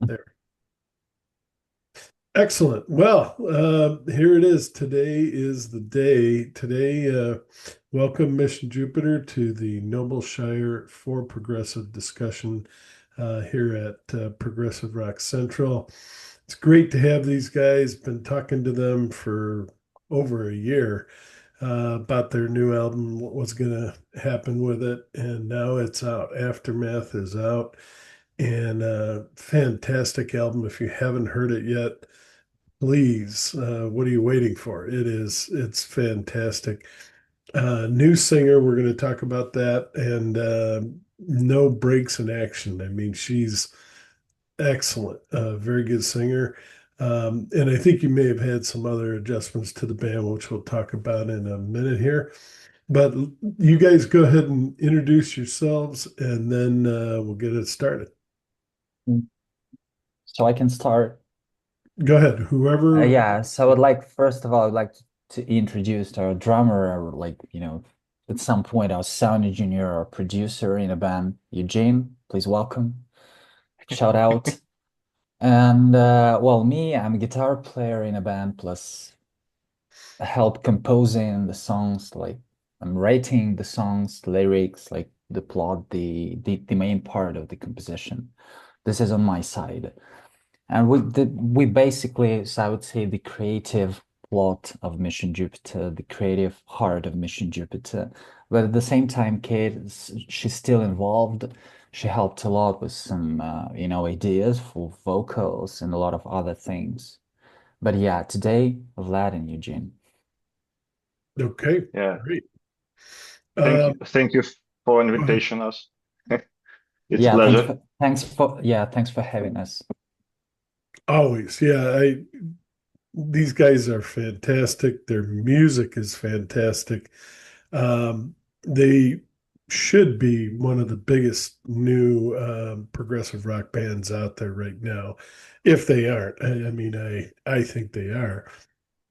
There. Excellent. Well, here it is. Today is the day. Today, welcome Mission Jupiter to the Noble Shire for Progressive discussion here at Progressive Rock Central. It's great to have these guys. Been talking to them for over a year about their new album, what was going to happen with it, and now it's out. Aftermath is out, and fantastic album. If you haven't heard it yet, please, what are you waiting for? It's fantastic. New singer, we're going to talk about that, and no breaks in action. I mean, she's excellent, very good singer. And I think you may have had some other adjustments to the band, which we'll talk about in a minute here. But you guys go ahead and introduce yourselves, and then we'll get it started. So I can start. Go ahead, whoever. Yeah, so I would like, first of all, I'd like to introduce our drummer, or at some point, our sound engineer or producer in a band, Eugene. Please welcome. Shout out. And well, me, I'm a guitar player in a band, plus I help composing the songs, like I'm writing the songs, lyrics, like the plot, the main part of the composition. This is on my side. And we basically, so I would say, the creative plot of Mission Jupiter, the creative heart of Mission Jupiter. But at the same time, Kate, she's still involved. She helped a lot with some, ideas for vocals and a lot of other things. But yeah, today, Vlad and Eugene. Okay, Yeah, great. thank Um, you. Thank you for go ahead. invitation us. It's a Yeah, pleasure. thanks for having us. Always, yeah. These guys are fantastic. Their music is fantastic. They should be one of the biggest new progressive rock bands out there right now. If they aren't, I mean, I think they are.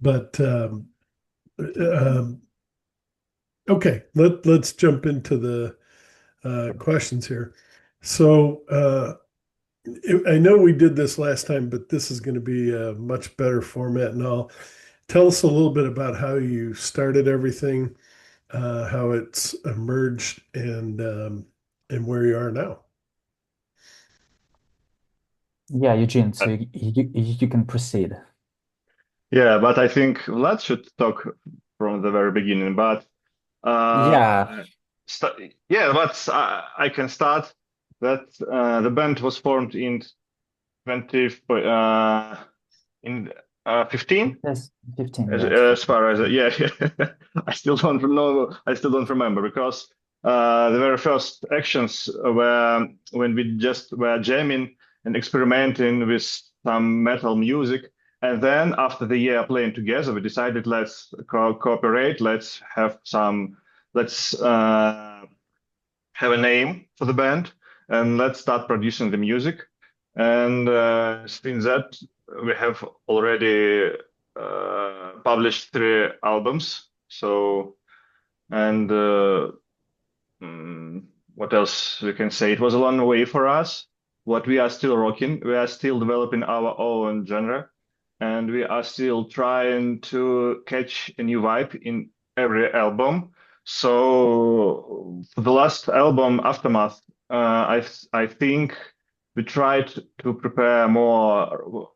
But um, okay, let's jump into the questions here. So I know we did this last time, but this is going to be a much better format and all. Tell us a little bit about how you started everything, how it's emerged, and where you are now. Yeah, Eugene, Uh, so you can proceed. yeah, but I think Vlad should talk from the very beginning. But Yeah, uh, yeah, but I can start. That the band was formed in 20 in 15. yes, 15, As, yeah, it's as 15. far as yeah, I still don't know. I still don't remember because the very first actions were when we just were jamming and experimenting with some metal music, and then after the year playing together, we decided let's cooperate. Let's have a name for the band, and let's start producing the music. And since that, we have already published 3 albums. So, and mm, what else we can say? It was a long way for us. What we are still rocking, we are still developing our own genre, and we are still trying to catch a new vibe in every album. So for the last album, Aftermath, I think we tried to prepare more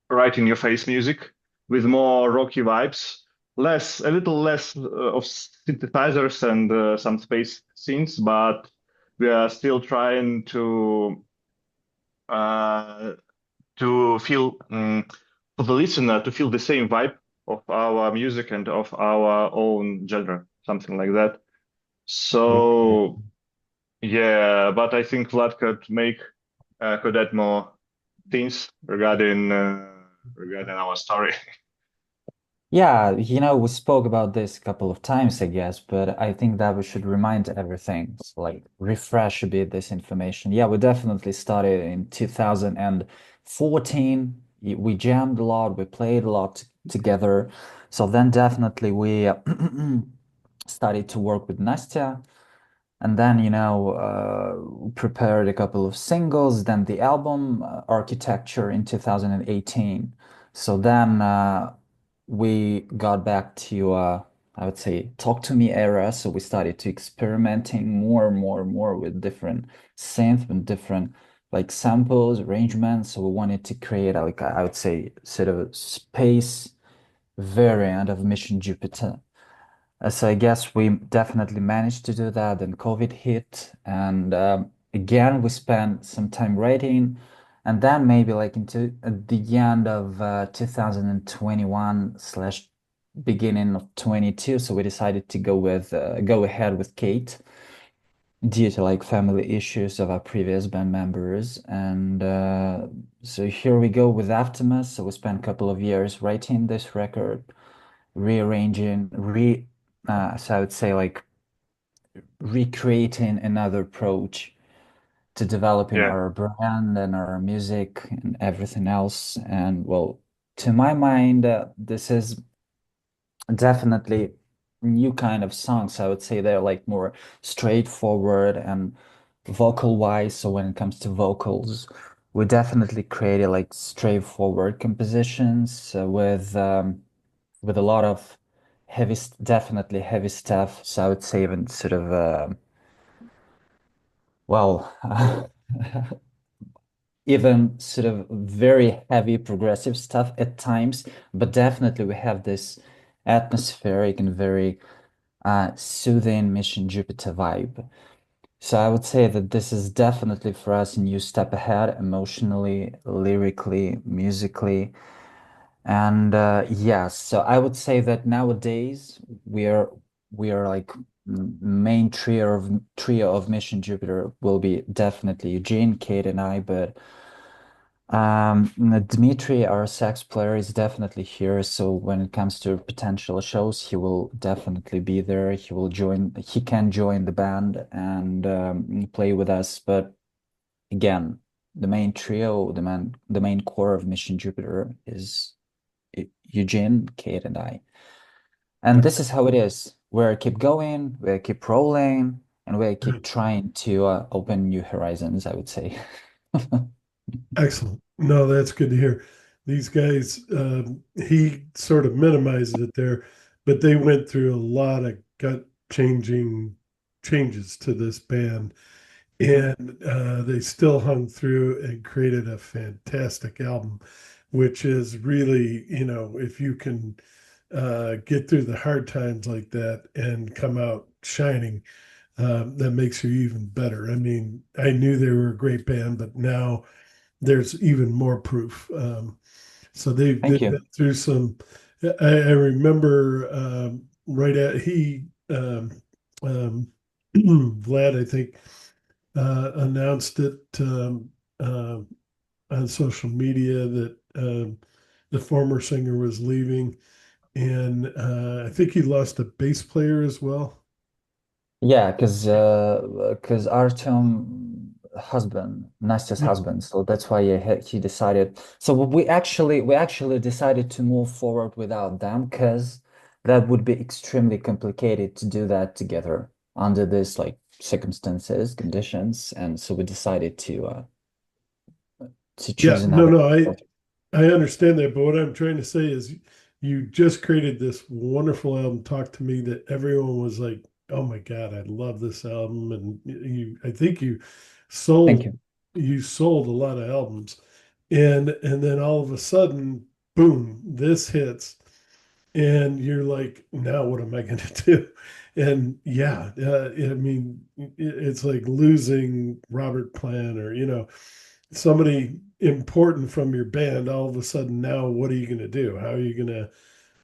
right in your face music with more rocky vibes, a little less of synthesizers and some space scenes, but we are still trying uh, to feel for the listener to feel the same vibe of our music and of our own genre, something like that. Yeah. So yeah, but I think Vlad could add more things regarding our story. Yeah, we spoke about this a couple of times, I guess, but I think that we should remind everything, so like refresh a bit this information. Yeah, we definitely started in 2014. We jammed a lot, we played a lot together. So then definitely we started to work with Nastya. And then, prepared a couple of singles, then the album Architecture in 2018. So then we got back to, I would say, Talk to Me era. So we started to experimenting more and more and more with different synth and different like samples, arrangements. So we wanted to create like, I would say, sort of a space variant of Mission Jupiter. So I guess we definitely managed to do that. Then COVID hit, and again we spent some time writing, and then maybe like into at the end of 2021 slash beginning of 22. So we decided to go ahead with Kate due to like family issues of our previous band members, and so here we go with Aftermath. So we spent a couple of years writing this record, rearranging, so I would say like recreating another approach to developing Yeah. our brand and our music and everything else. And well, to my mind, this is definitely new kind of songs. I would say they're like more straightforward and vocal wise. So when it comes to vocals, we definitely created like straightforward compositions with a lot of definitely heavy stuff. So I would say even sort of, well, even sort of very heavy progressive stuff at times, but definitely we have this atmospheric and very soothing Mission Jupiter vibe. So I would say that this is definitely for us a new step ahead emotionally, lyrically, musically. And yes, so I would say that nowadays we are like main trio of Mission Jupiter will be definitely Eugene, Kate, and I, but Dmitry, our sax player, is definitely here. So when it comes to potential shows, he will definitely be there. He can join the band and play with us. But again, the main trio, the main core of Mission Jupiter is Eugene, Kate, and I. And this is how it is. We keep going, we keep rolling, and we keep trying to open new horizons, I would say. Excellent. No, that's good to hear. These guys, he sort of minimized it there, but they went through a lot of gut changing changes to this band, and they still hung through and created a fantastic album, which is really, if you can get through the hard times like that and come out shining, that makes you even better. I mean, I knew they were a great band, but now there's even more proof. So they've Thank been you. through some. I remember right at Vlad, I think, announced it on social media that the former singer was leaving, and I think he lost a bass player as well. Yeah, because Artem husband, Nastya's Yeah, husband, so that's why he decided. So we actually decided to move forward without them because that would be extremely complicated to do that together under this like circumstances, conditions, and so we decided to yeah, choose no, another. no, I understand that, but what I'm trying to say is you just created this wonderful album, Talk to Me, that everyone was like, oh my God, I love this album. And I think Thank sold you. you sold a lot of albums. And then all of a sudden, boom, this hits. And you're like, now what am I going to do? And yeah, I mean, it's like losing Robert Plant or, somebody important from your band. All of a sudden, now what are you going to do? How are you going to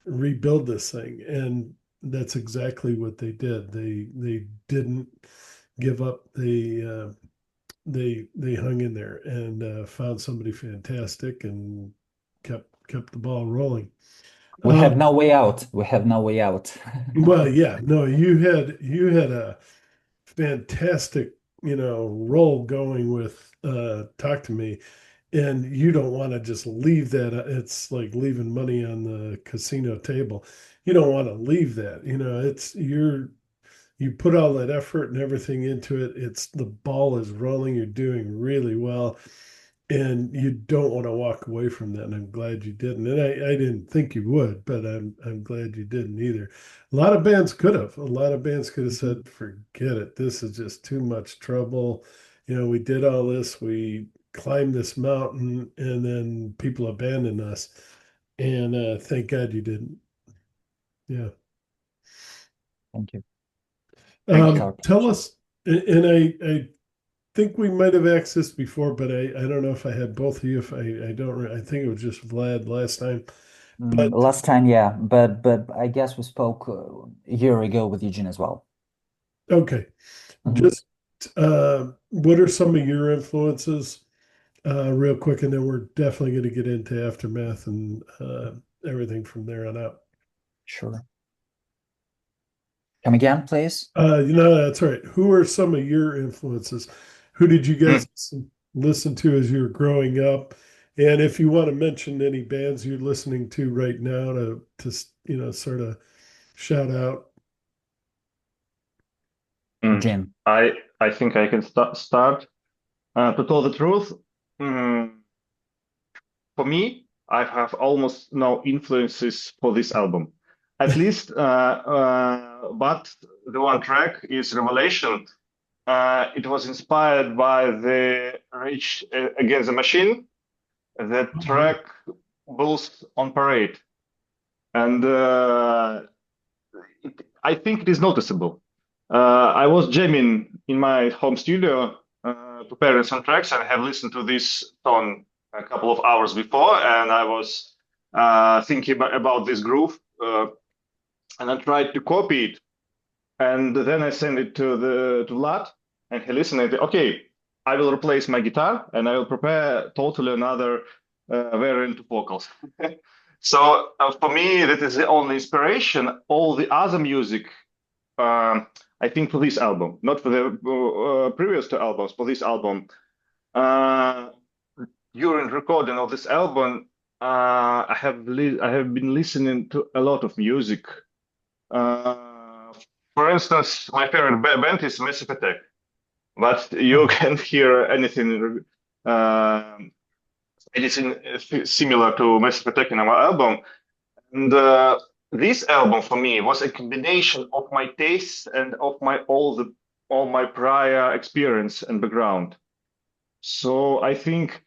rebuild this thing? And that's exactly what they did. They didn't give up. They hung in there and found somebody fantastic and kept the ball rolling. We Um, have no way out. We have no way out. well, yeah, no, you had a fantastic, role going with Talk to Me, and you don't want to just leave that. It's like leaving money on the casino table. You don't want to leave that. It's you put all that effort and everything into it. It's the ball is rolling. You're doing really well, and you don't want to walk away from that. And I'm glad you didn't. And I didn't think you would, but I'm glad you didn't either. A lot of bands could have. A lot of bands could have said, "Forget it. This is just too much trouble." We did all this. We climbed this mountain, and then people abandoned us. And thank God you didn't. Yeah. Thank you. Thank you. Tell us, and I think we might have asked this before, but I don't know if I had both of you. If I don't, I think it was just Vlad last time. But Last time, yeah, but I guess we spoke a year ago with Eugene as well. okay, just what are some of your influences, real quick, and then we're definitely going to get into Aftermath and everything from there on out. Sure. Come again, please. That's right. Who are some of your influences? Who did you guys listen to as you were growing up? And if you want to mention any bands you're listening to right now to sort of shout out. Jim. I think I can start. To tell the truth, for me, I have almost no influences for this album. At least, but the one track is Revelation. It was inspired by the Rage Against the Machine. The track Bulls on Parade. And I think it is noticeable. I was jamming in my home studio, preparing some tracks, and I have listened to this song a couple of hours before, and I was thinking about this groove, and I tried to copy it, and then I sent it to Vlad, and he listened and okay, I will replace my guitar, and I will prepare totally another variant of vocals. So for me, that is the only inspiration. All the other music, I think for this album, not for the previous two albums, for this album, during recording of this album, I have been listening to a lot of music. For instance, my favorite band is Massive Attack, but you can hear anything similar to Massive Attack in our album. And this album for me was a combination of my tastes and of all my prior experience and background. So I think,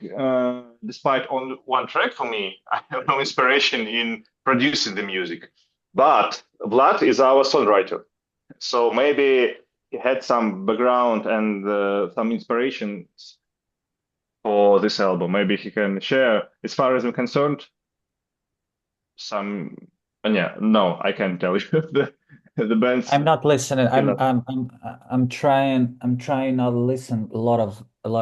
despite only one track for me, I have no inspiration in producing the music. But Vlad is our songwriter, so maybe he had some background and some inspiration for this album. Maybe he can share. As far as I'm concerned, some. And yeah, no, I can't tell you the bands. I'm not listening. cannot- I'm trying not to listen a lot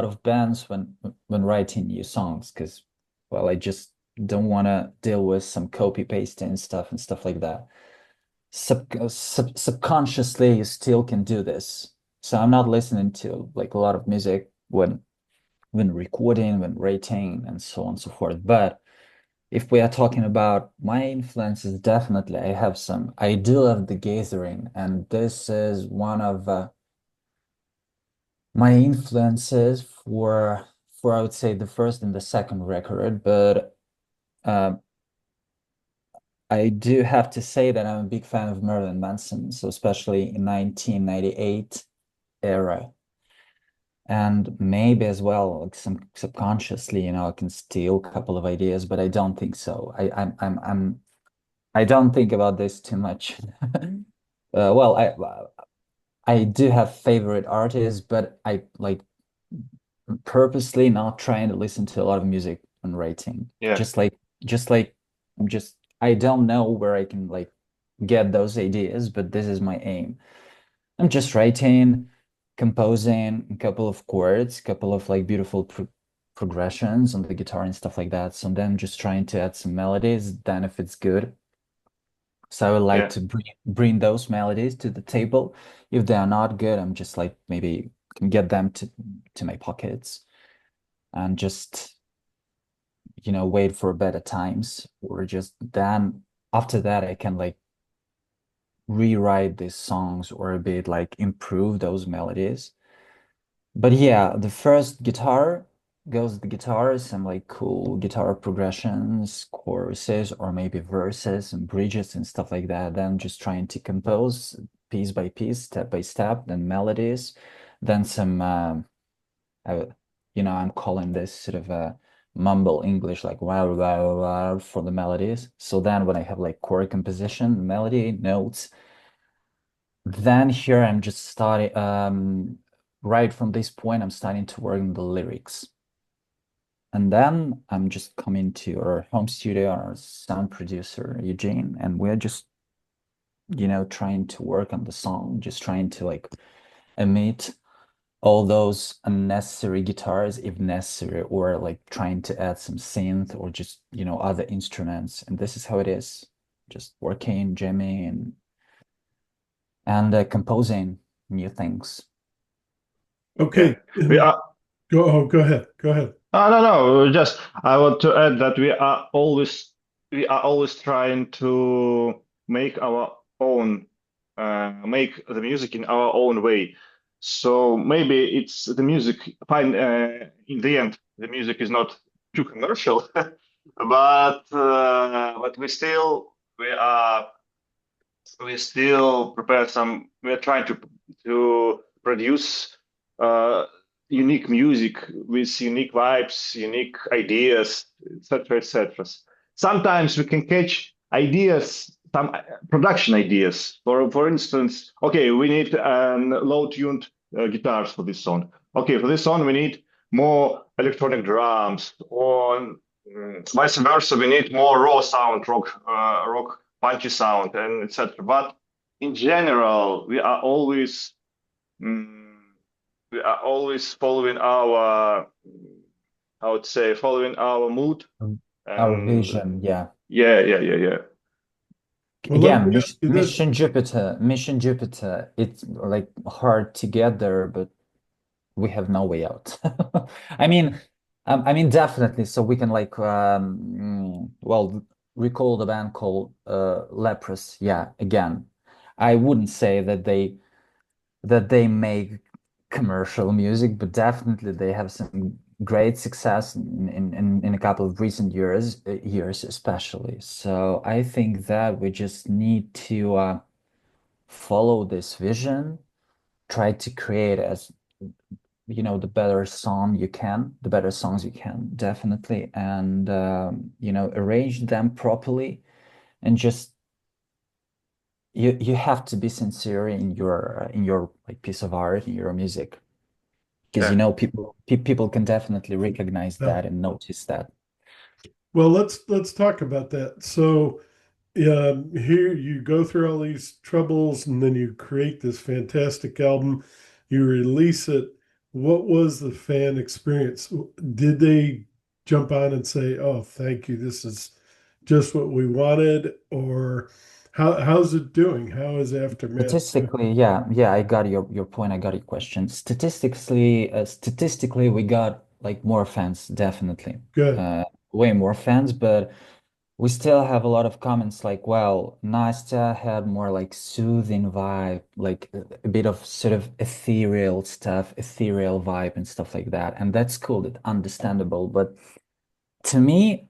of bands when writing new songs because well I just don't want to deal with some copy pasting stuff and stuff like that. Subconsciously you still can do this. So I'm not listening to like a lot of music when recording, when writing, and so on and so forth. But if we are talking about my influences, definitely I have some. I do love The Gathering, and this is one of my influences for I would say the first and the second record. But I do have to say that I'm a big fan of Marilyn Manson, so especially in 1998 era. And maybe as well, like some subconsciously, I can steal a couple of ideas, but I don't think so. I don't think about this too much. Well, I do have favorite artists, but I like purposely not trying to listen to a lot of music when writing. Yeah. Just like I don't know where I can like get those ideas, but this is my aim. I'm just writing, composing a couple of chords, a couple of like beautiful progressions on the guitar and stuff like that. So then just trying to add some melodies, then if it's good. So I would like to bring those melodies to the table. If they are not good, I'm just like maybe can get them to my pockets and just wait for better times, or just then after that I can like rewrite these songs or a bit like improve those melodies. But yeah, the first guitar goes the guitar, some like cool guitar progressions, choruses, or maybe verses and bridges and stuff like that. Then just trying to compose piece by piece, step by step, then melodies, then some I, I'm calling this sort of a mumble English, like wow, wow, wow for the melodies. So then when I have like chord composition, melody, notes, then here I'm just starting, right from this point, I'm starting to work on the lyrics. And then I'm just coming to our home studio, our sound producer, Eugene, and we're just, trying to work on the song, just trying to like emit all those unnecessary guitars if necessary, or like trying to add some synth or just, other instruments. And this is how it is, just working, jamming, and composing new things. Okay. We are. Go ahead. Go ahead. No, no. Just I want to add that we are always trying to make our own, make the music in our own way. So maybe it's the music. Fine. In the end, the music is not too commercial, but we still prepare some. We are trying to produce uh, unique music with unique vibes, unique ideas, etc., etc. Sometimes we can catch ideas, some production ideas. For instance, okay, we need low-tuned guitars for this song. Okay, for this song we need more electronic drums, or vice versa. We need more raw sound, rock punchy sound, and etc. But in general, mm, we are always following our, I would say, following our mood. Our And vision, yeah. yeah, yeah, yeah, yeah. Well, let Again, me ask you this. Mission Jupiter, it's like hard to get there, but we have no way out. I mean, definitely. So we can like, well, recall the band called Leprous. Yeah, again, I wouldn't say that they make commercial music, but definitely they have some great success in a couple of recent years especially. So I think that we just need to follow this vision, try to create as the better songs you can, definitely, and arrange them properly, and just you have to be sincere in your like piece of art, in your music, because Yeah. people can definitely recognize Yeah. that and notice that. Well, let's talk about that. So, here you go through all these troubles, and then you create this fantastic album. You release it. What was the fan experience? Did they jump on and say, "Oh, thank you. This is just what we wanted," or how's it doing? How is Aftermath doing? Statistically, yeah, I got your point. I got your question. Statistically, we got like more fans, definitely, Good. uh, way more fans. But we still have a lot of comments like, well, Nastya had more like soothing vibe, like a bit of sort of ethereal stuff, ethereal vibe and stuff like that. And that's cool, that's understandable. But to me,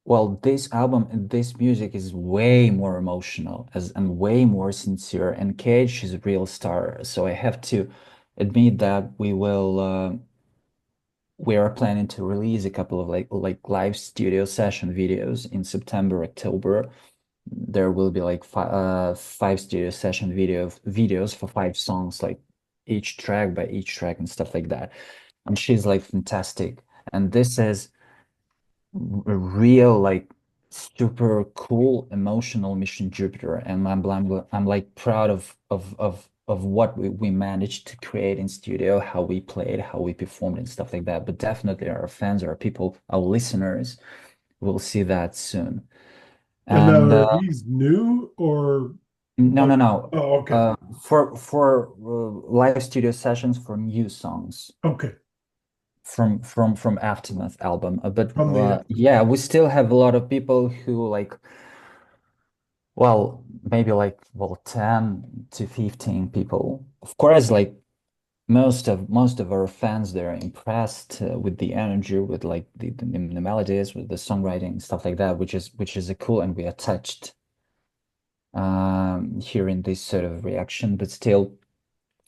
well, this album and this music is way more emotional and way more sincere. And Cage is a real star. So I have to admit that we are planning to release a couple of like live studio session videos in September, October. There will be like five studio session videos for 5 songs, like each track by each track and stuff like that. And she's like fantastic. And this is a real like super cool emotional Mission Jupiter, and I'm like proud of what we managed to create in studio, how we played, how we performed and stuff like that. But definitely our fans, our people, our listeners will see that soon. And now, And are these new or? no, Oh, no, no. oh, okay. For live studio sessions for new songs Okay. from Aftermath album. But From the yeah, we still have a lot of people who like Well, maybe like 10 to 15 people. Of course, like most of our fans, they're impressed with the energy, with like the melodies, with the songwriting, stuff like that, which is a cool, and we are touched hearing this sort of reaction. But still,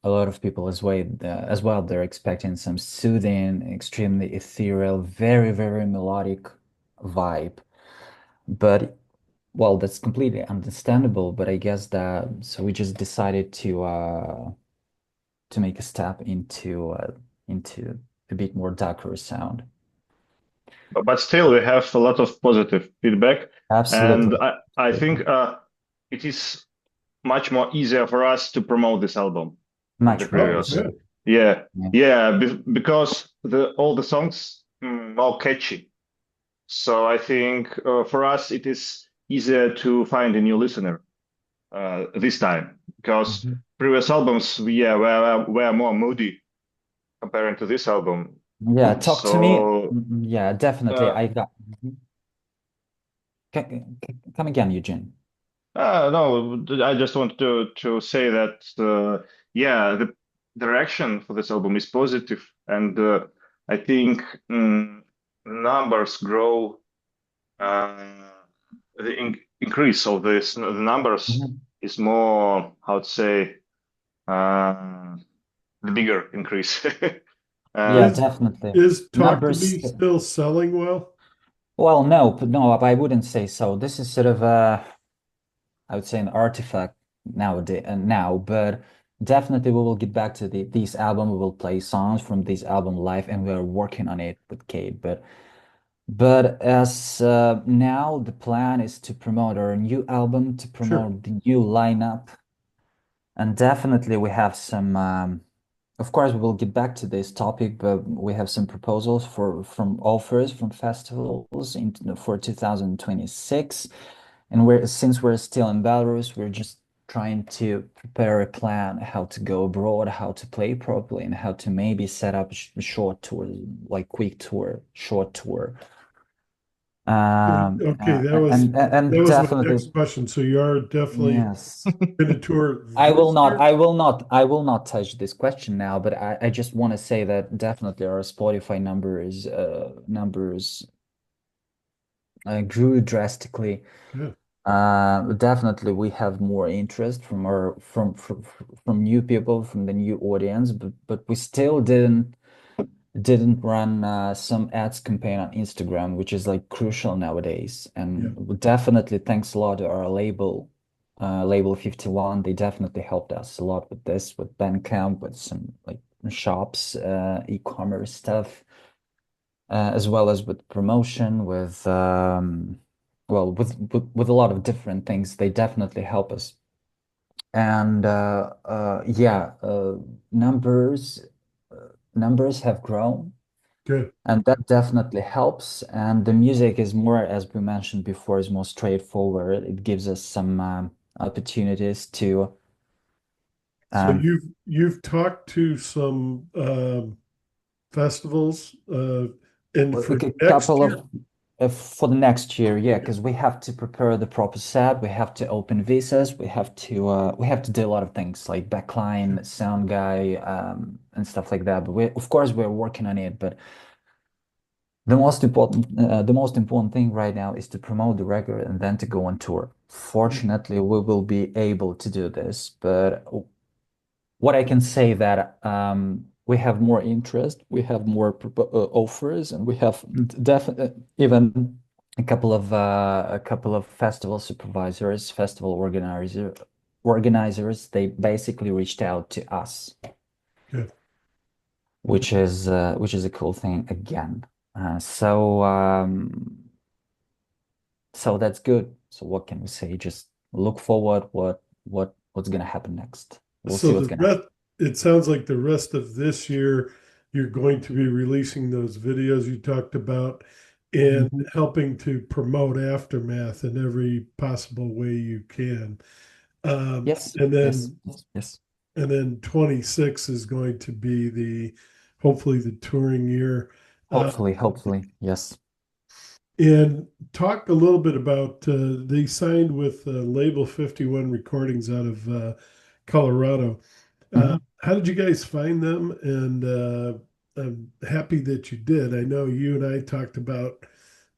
a lot of people as well, they're expecting some soothing, extremely ethereal, very, very melodic vibe. But well, that's completely understandable. But I guess that so we just decided to make a step into a bit more darker sound. But still, we have a lot of positive feedback, and Absolutely. I think it is much more easier for us to promote this album than the Much more Oh, previous. easier. good. Yeah, Yeah. yeah, because all the songs more catchy. So I think for us it is easier to find a new listener this time because Mhm. previous albums, yeah, were more moody comparing to this album. Yeah, talk to me. So Yeah, definitely. uh, I got. Mhm. Come again, Eugene. no, I just want to say that yeah, the direction for this album is positive, and I think numbers grow. The increase of the numbers Mhm. is more, how to say, uh, the bigger increase. Yeah, uh, Is definitely. Talk to Numbers. Me still selling well? Well, no, I wouldn't say so. This is sort of I would say an artifact nowadays and now, but definitely we will get back to these album. We will play songs from this album live, and we are working on it with Kate. But as now the plan is to promote our new album, to Sure. promote the new lineup, and definitely we have some. Of course, we will get back to this topic, but we have some proposals from offers from festivals for 2026. And since we're still in Belarus, we're just trying to prepare a plan how to go abroad, how to play properly, and how to maybe set up a short tour, like quick tour, short tour. Okay, And that was my definitely, next question. So you are definitely yes. going to tour I will this not, year? I will not, I will not touch this question now, but I just want to say that definitely our Spotify numbers grew drastically. Good. Definitely we have more interest from new people, from the new audience, but we still didn't run some ads campaign on Instagram, which is like crucial nowadays. Yeah. And definitely thanks a lot to our label 51. They definitely helped us a lot with this, with Bandcamp, with some like shops, e-commerce stuff, as well as with promotion, with a lot of different things. They definitely help us. And yeah, numbers numbers have grown, Good. and that definitely helps. And the music is more, as we mentioned before, is more straightforward. It gives us some opportunities to So um, you've talked to some festivals and for like a next couple year? of for the next year, yeah, because we have to prepare the proper set. We have to open visas. We have to do a lot of things like backline, sound guy, and stuff like that. But of course, we're working on it. But the most important thing right now is to promote the record and then to go on tour. Fortunately, we will be able to do this, but what I can say that we have more interest, we have more offers, and we have definitely even a couple of festival supervisors, festival organizers. They basically reached out to us, Good. which is a cool thing again. So that's good. So what can we say? Just look forward. What's gonna happen next? We'll So see what's the gonna rest, it sounds like the rest of this year, you're going to be releasing those videos you talked about and happen. helping to promote Aftermath in every possible way you can. Um, Yes, and yes, then yes, yes. and then 26 is going to be hopefully the touring year. Uh, Hopefully, yes. And talk a little bit about they signed with Label 51 Recordings out of Colorado. Mhm. How did you guys find them? And I'm happy that you did. I know you and I talked about,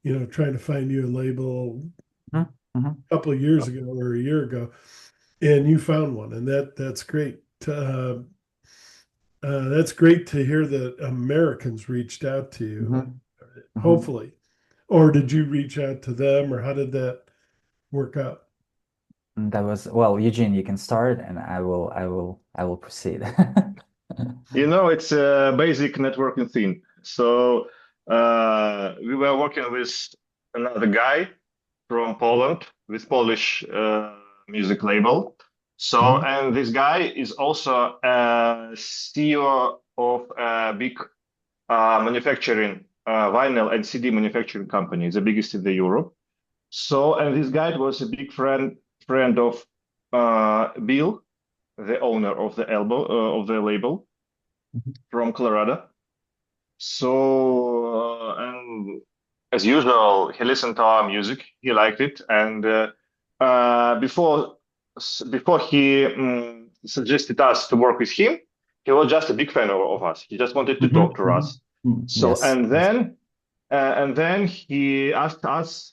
trying to find you a label Mhm. Mhm. a couple of years ago or a year ago, and you found one, and that's great. That's great to hear that Americans reached out to you, Mhm. Mhm. hopefully. Or did you reach out to them, or how did that work out? That was, well, Eugene, you can start and I will proceed. It's a basic networking thing. So we were working with another guy from Poland with Polish music label. So, Mhm. and this guy is also a CEO of a big manufacturing vinyl and CD manufacturing company, the biggest in the Europe. So, and this guy was a big friend of Bill, the owner of the label Mhm. from Colorado. So, and as usual, he listened to our music. He liked it, and before he suggested us to work with him, he was just a big fan of us. He just wanted to talk Mhm. to Mhm. us. Mhm. So, Yes. Yes. and then he asked us,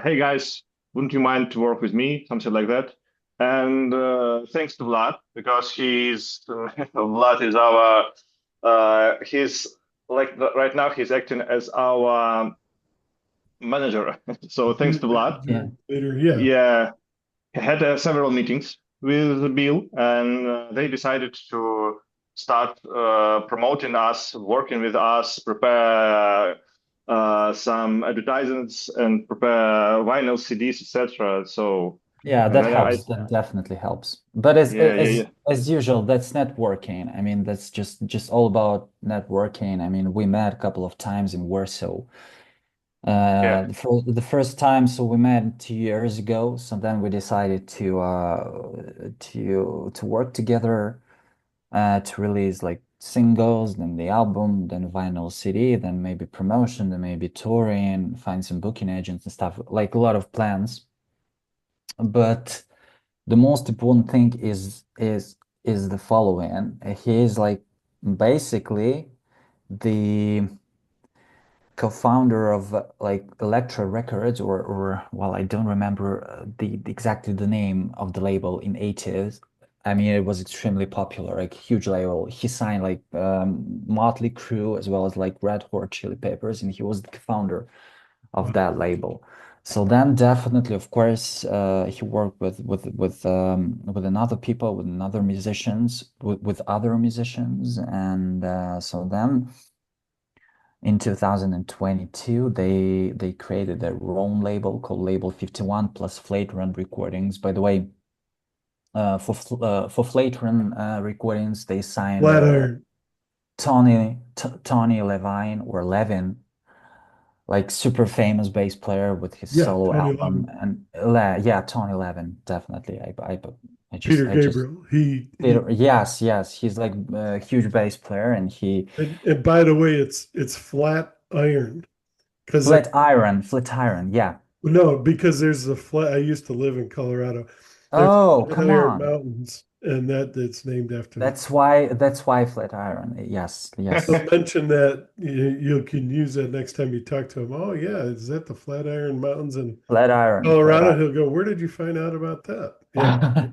"Hey guys, wouldn't you mind to work with me?" Something like that. And thanks to Vlad, because he's Vlad is our he's like right now he's acting as our manager. So thanks to Vlad. Manager, later, yeah. Yeah, he had several meetings with Bill, and they decided to start promoting us, working with us, prepare some advertisements, and prepare vinyl CDs, etc. So, Yeah, and that then helps. That definitely helps. But as yeah, yeah, yeah. as usual, that's networking. I mean, that's just all about networking. I mean, we met a couple of times in Warsaw. Yeah. The first time, so we met 2 years ago. So then we decided to work together, to release like singles, then the album, then vinyl CD, then maybe promotion, then maybe touring, find some booking agents and stuff. Like a lot of plans. But the most important thing is the following. He is like basically the co-founder of like Elektra Records, or well, I don't remember exactly the name of the label in 80s. I mean, it was extremely popular, like huge label. He signed like Motley Crue as well as like Red Hot Chili Peppers, and he was the founder of Wow. that label. So then definitely, of course, he worked with another people, with another musicians, with other musicians, and so then in 2022 they created their own label called Label 51 plus Flatrun Recordings. By the way, for Flatrun Recordings, they signed Flatiron. Tony Levine or Levin, like super famous bass player with his Yeah, solo Tony album. Levin. And yeah, Tony Levin, definitely. Peter I just Gabriel. He yes, yes, he's like a huge bass player, and he and by the way, it's flat iron because there Flat Iron, yeah. no, because there's a flat. I used to live in Colorado. There's Oh, flat come iron on. mountains, and that it's named after that. That's why Flatiron. Yes, So yes. mention that you can use that next time you talk to him. Oh yeah, is that the Flatiron Mountains in Flatiron, Colorado? Flatiron. He'll go, where did you find out about that? Yeah.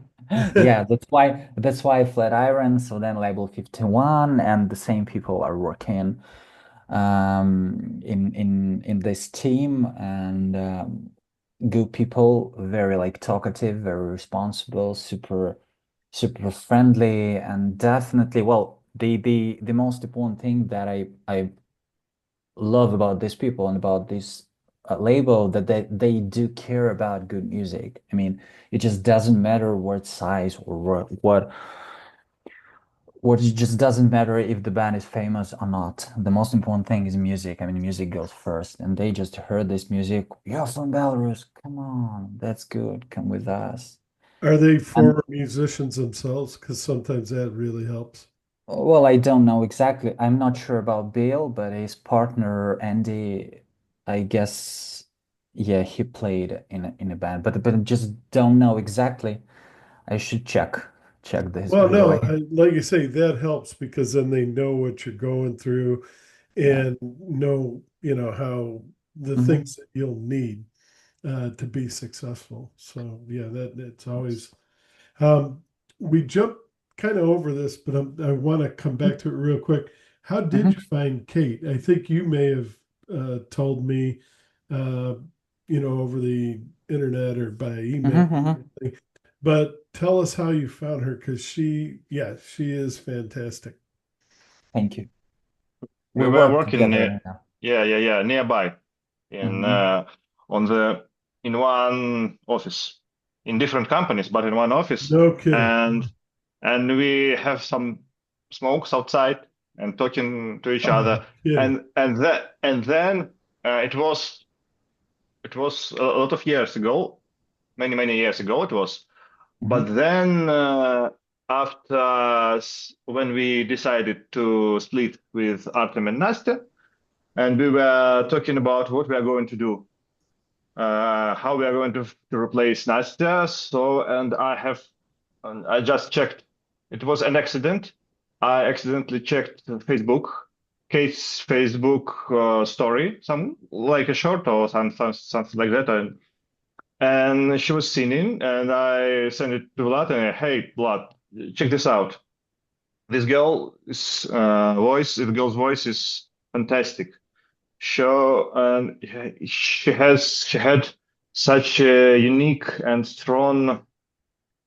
Yeah, that's why Flatiron, so then Label 51 and the same people are working in this team, and good people, very like talkative, very responsible, super friendly, and definitely, well, the most important thing that I love about these people and about this label, that they do care about good music. I mean, it just doesn't matter what size or what it just doesn't matter if the band is famous or not. The most important thing is music. I mean, music goes first, and they just heard this music. You're from Belarus. Come on, that's good. Come with us. Are they And former musicians themselves? Because sometimes that really helps. well, I don't know exactly. I'm not sure about Bill, but his partner Andy, I guess Yeah, he played in a band, but I just don't know exactly. I should check his Well, no, biography. like you say, that helps because then they know what you're going through Yeah. and know, how the Hmm. things that you'll need to be successful. So yeah, that's Yes. always. Um, we jumped kind of over this, but I want to come back to it real quick. How did you Hmm. find Kate? I think you may have told me, uh, over the internet or by email. Hmm. But tell us how you found her because yeah, she is fantastic. Thank you. We We were work working together. Yeah. nearby in Hmm. on the in one office, in different companies, but in one office, No kidding. and we have some smokes outside and talking to each Oh, other, kidding. and then it was a lot of years ago, many years ago it was. Hmm. But then when we decided to split with Artem and Nastya, and we were talking about what we are going to do, how we are going to replace Nastya. So, and I just checked. It was an accident. I accidentally checked Facebook, Kate's Facebook story, some like a short or something like that, and she was singing, and I sent it to Vlad, and hey, Vlad, check this out. This the girl's voice is fantastic. Show and she had such a unique and strong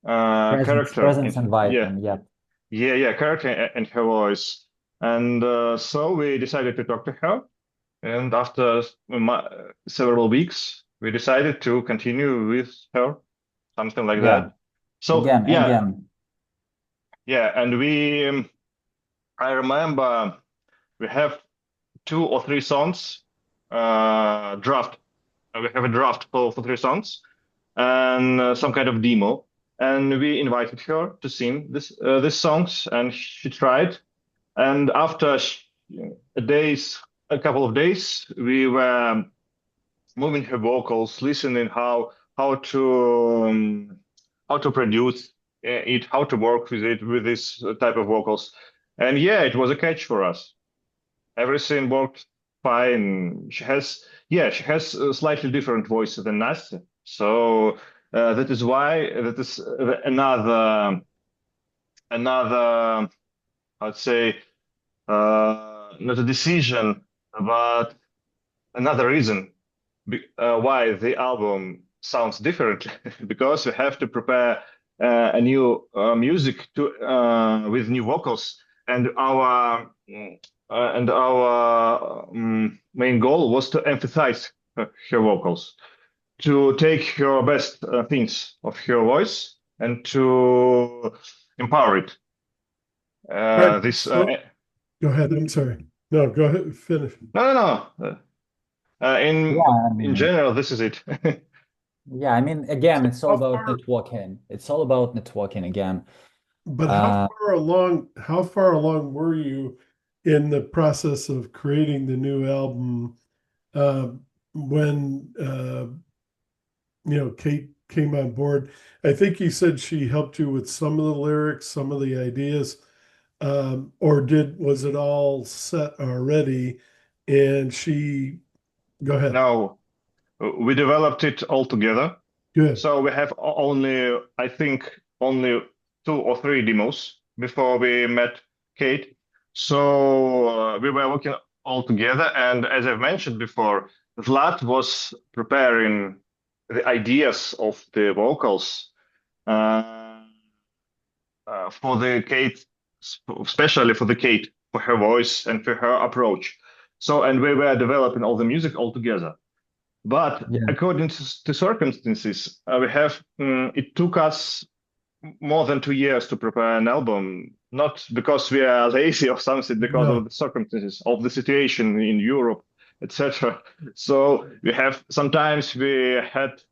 character Presence and vibe, yeah and yeah. character in her voice, and so we decided to talk to her, and after several weeks we decided to continue with her, something like Yeah. that. So Again. and I remember we have two or three songs draft. We have a draft for three songs and some kind of demo. And we invited her to sing these songs, and she tried. And after a couple of days, we were moving her vocals, listening how to produce it, how to work with it with this type of vocals. And yeah, it was a catch for us. Everything worked fine. She has a slightly different voice than Nastya. So that is another, I'd say, not a decision, but another reason why the album sounds different. Because we have to prepare a new music to with new vocals, and our main goal was to emphasize her vocals, to take her best things of her voice and to empower it. Right. This So go ahead. I'm sorry. No, go ahead. Finish. No, no, no. Yeah, I In mean, general, this is it. yeah, I mean, again, it's all How about far, networking. It's all about networking again. but Uh, how far along were you in the process of creating the new album uh, when Kate came on board? I think you said she helped you with some of the lyrics, some of the ideas, or was it all set already? And she, go ahead. Now, we developed it all together. Good. So we have only, I think, only two or three demos before we met Kate. So we were working all together. And as I've mentioned before, Vlad was preparing the ideas of the vocals uh, for the Kate, especially for the Kate, for her voice and for her approach. So, and we were developing all the music all together. But yeah, according to circumstances, it took us more than 2 years to prepare an album, not because we are lazy or something, because of No. the circumstances of the situation in Europe, etc. So sometimes we had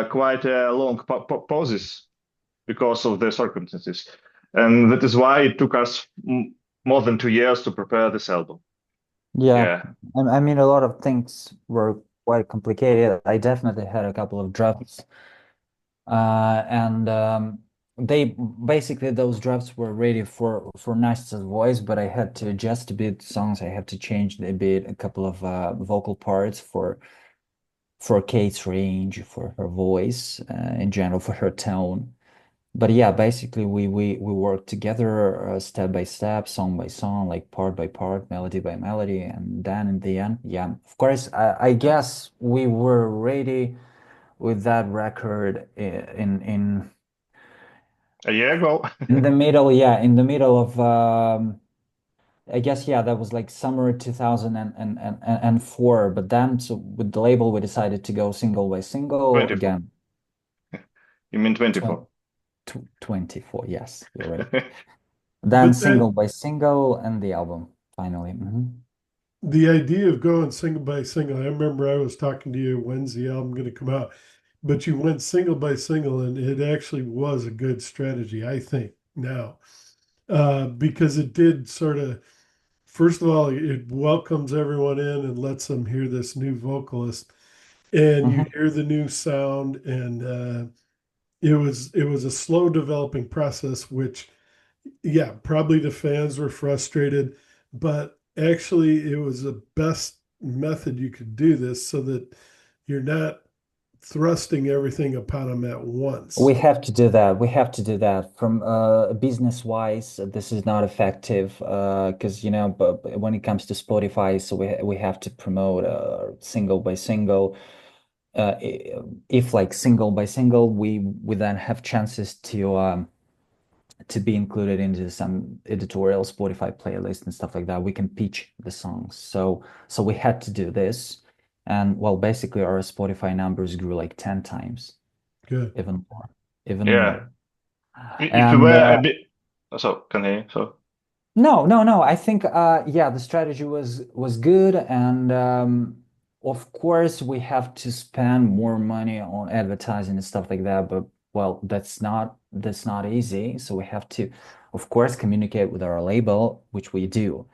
quite a long pauses because of the circumstances, and that is why it took us more than 2 years to prepare this album. yeah. Yeah, I mean, a lot of things were quite complicated. I definitely had a couple of drafts, and they basically those drafts were ready for Nastya's voice, but I had to adjust a bit songs. I had to change a bit a couple of vocal parts for Kate's range, for her voice, in general, for her tone. But yeah, basically we work together step by step, song by song, like part by part, melody by melody, and then in the end, yeah, of course, I guess we were ready with that record in A year ago. in the middle, yeah, in the middle of I guess yeah, that was like summer 2004. But then so with the label we decided to go single by single 24. again. You mean Tw 24? 24, yes, you're right. Yeah, Then But single by single and the album finally. the idea of going single by single, I remember I was talking to you, when's the album going to come out? But you went single by single, and it actually was a good strategy, I think, now, because it did sort of, first of all, it welcomes everyone in and lets them hear this new vocalist, and you Hmm. hear the new sound, and it was a slow developing process, which yeah, probably the fans were frustrated, but actually it was the best method you could do this so that you're not thrusting everything upon them at We once. have to do that. We have to do that. From business wise, this is not effective because you know, but when it comes to Spotify, so we have to promote single by single. If like single by single, we then have chances to be included into some editorial Spotify playlist and stuff like that. We can pitch the songs. So we had to do this. And well, basically our Spotify numbers grew like 10 times, Good. even more, even yeah. more. If you And were a bit, so continue. So no. I think yeah, the strategy was good, and of course we have to spend more money on advertising and stuff like that, but well, that's not easy. So we have to, of course, communicate with our label, which we do.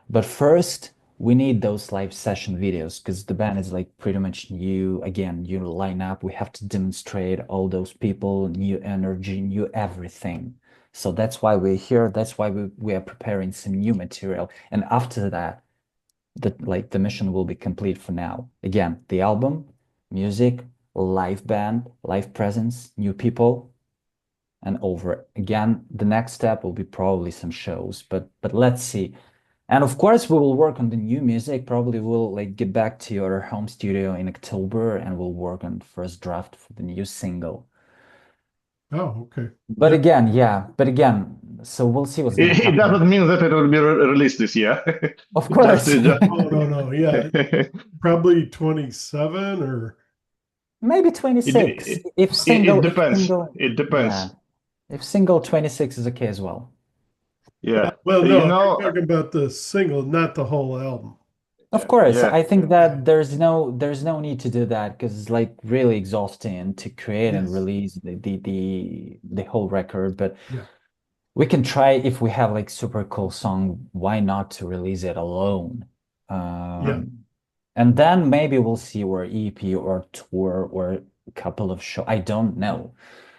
But first, we need those live session videos because the band is like pretty much new. Again, new lineup. We have to demonstrate all those people, new energy, new everything. So that's why we're here. That's why we are preparing some new material. And after that, the mission will be complete for now. Again, the album, music, live band, live presence, new people, and over. Again, the next step will be probably some shows, but let's see. And of course, we will work on the new music. Probably we'll like get back to your home studio in October and we'll work on the first draft for the new single. Oh, okay. But Yep. again, yeah, but again, so we'll see what's gonna it happen. doesn't mean that it will be released this year. Of Just, course. just Oh, no, no. Yeah. Probably 27 or Maybe it, 26. it it depends. It Yeah, depends. if single 26 is okay as well. Yeah. well, You no, know. you're talking about the single, not the whole album. Of course, Yeah. I think that there's no need to do that because it's like really exhausting to create and Yes. release the whole record. But Yeah. we can try if we have like super cool song, why not to release it alone? Yeah. And then maybe we'll see where EP or tour or a couple of show. I don't know.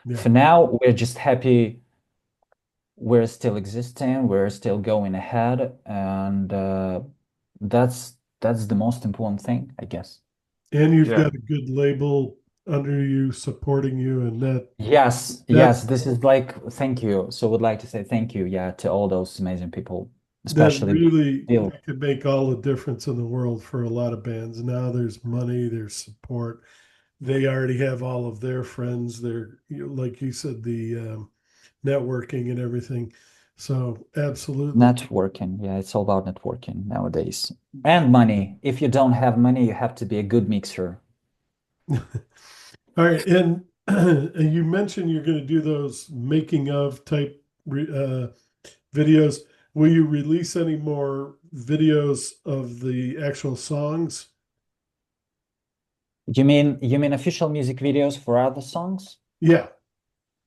Yeah. For now, we're just happy we're still existing, we're still going ahead, and that's the most important thing, I guess. And you've Yeah. got a good label under you supporting you, and Yes, that this is like thank you. So would like to say thank you, yeah, to all those amazing people, that especially really still. that could make all the difference in the world for a lot of bands. Now there's money, there's support. They already have all of their friends. They're like you said, the networking and everything. So absolutely. Networking, yeah, it's all about networking nowadays. And money. If you don't have money, you have to be a good mixer. All right, and and you mentioned you're going to do those making of type videos. Will you release any more videos of the actual songs? You mean official music videos for other songs? Yeah,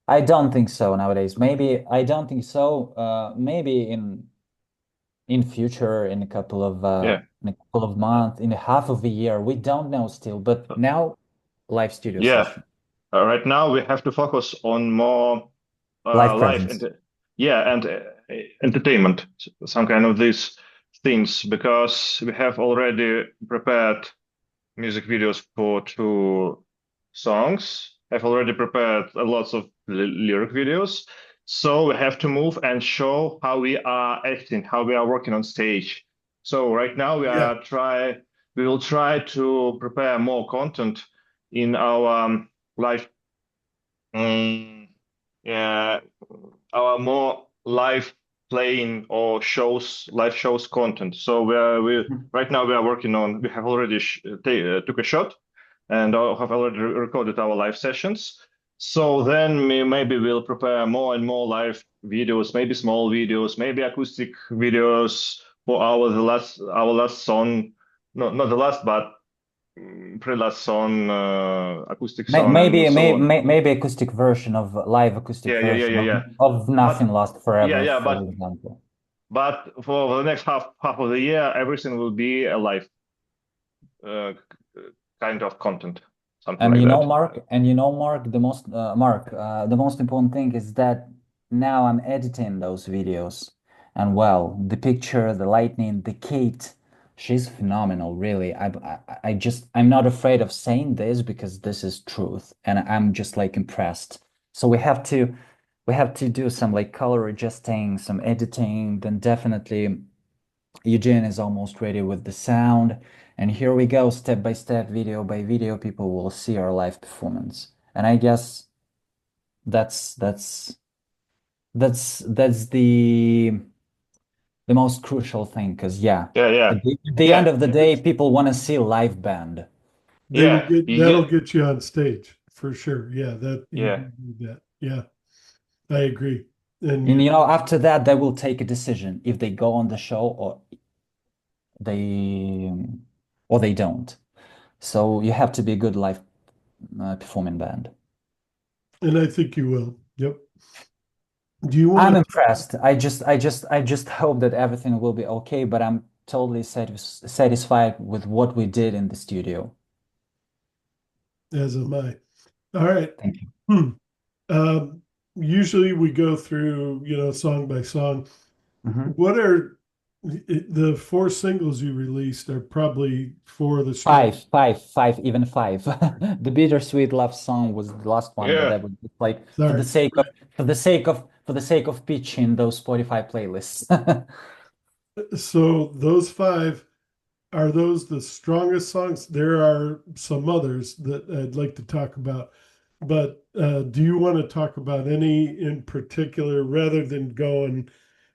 I don't think so nowadays. Maybe I don't think so. Maybe in future, in a couple of Yeah. in a couple of months, in a half of a year. We don't know still, but now live studio Yeah. session, Right now we have to focus on more live live presence. yeah, and entertainment, some kind of these things, because we have already prepared music videos for 2 songs. I've already prepared lots of lyric videos. So we have to move and show how we are acting, how we are working on stage. So right now Yeah. we will try to prepare more content in our live, yeah, our more live playing or live shows content. So we Mhm. right now we are working on. We have already took a shot and have already recorded our live sessions. So then maybe we'll prepare more and more live videos, maybe small videos, maybe acoustic videos for our last song. No, not the last, but pre-last song, acoustic song, and Maybe, so on. maybe acoustic version of live acoustic Yeah. version Yeah. of Nothing But Lasts yeah, Forever, yeah, for example. but for the next half of the year, everything will be a live uh, kind of content, something And like you know, that. Mark, the most important thing is that now I'm editing those videos, and well, the picture, the lighting, the Kate, she's phenomenal, really. I'm not afraid of saying this because this is truth, and I'm just like impressed. So we have to do some like color adjusting, some editing, then definitely Eugene is almost ready with the sound. And here we go, step by step, video by video, people will see our live performance. And I guess that's that's that's the most crucial thing, because yeah, Yeah, at the end yeah, of the day, people want to see live band. They will yeah. get You that'll get get you on stage for sure. Yeah, that you yeah, need that. Yeah, I agree. And And you, you know, after that, they will take a decision if they go on the show they or they don't. So you have to be a good live performing band. and I think you will. Yep. Do you I'm want to? impressed. I just hope that everything will be okay, but I'm totally satisfied with what we did in the studio. As am I. All right. Thank you. Hmm. Um, Usually we go through, song by song. Mhm. What are the 4 singles you released are probably 4 of the strong. Five, even five. The Bittersweet Love Song was the last one, but yeah. that was just like Sorry. for the sake of pitching those Spotify playlists. So those 5, are those the strongest songs? There are some others that I'd like to talk about, but do you want to talk about any in particular rather than going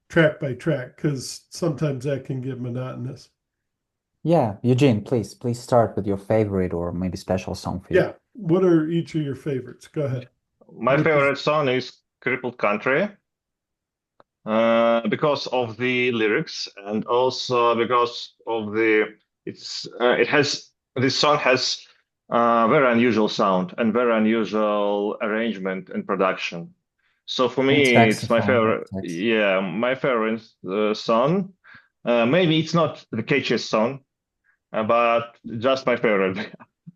track by track? Because sometimes that can get monotonous. Yeah, Eugene, please start with your favorite or maybe special song for you. Yeah. What are each of your favorites? Go ahead. My Which is favorite song is "Crippled Country" because of the lyrics and also because of it has this song has very unusual sound and very unusual arrangement and production. So for With me, it's my saxophone, favorite. sax. Yeah, my favorite song. Maybe it's not the catchiest song, but just my favorite.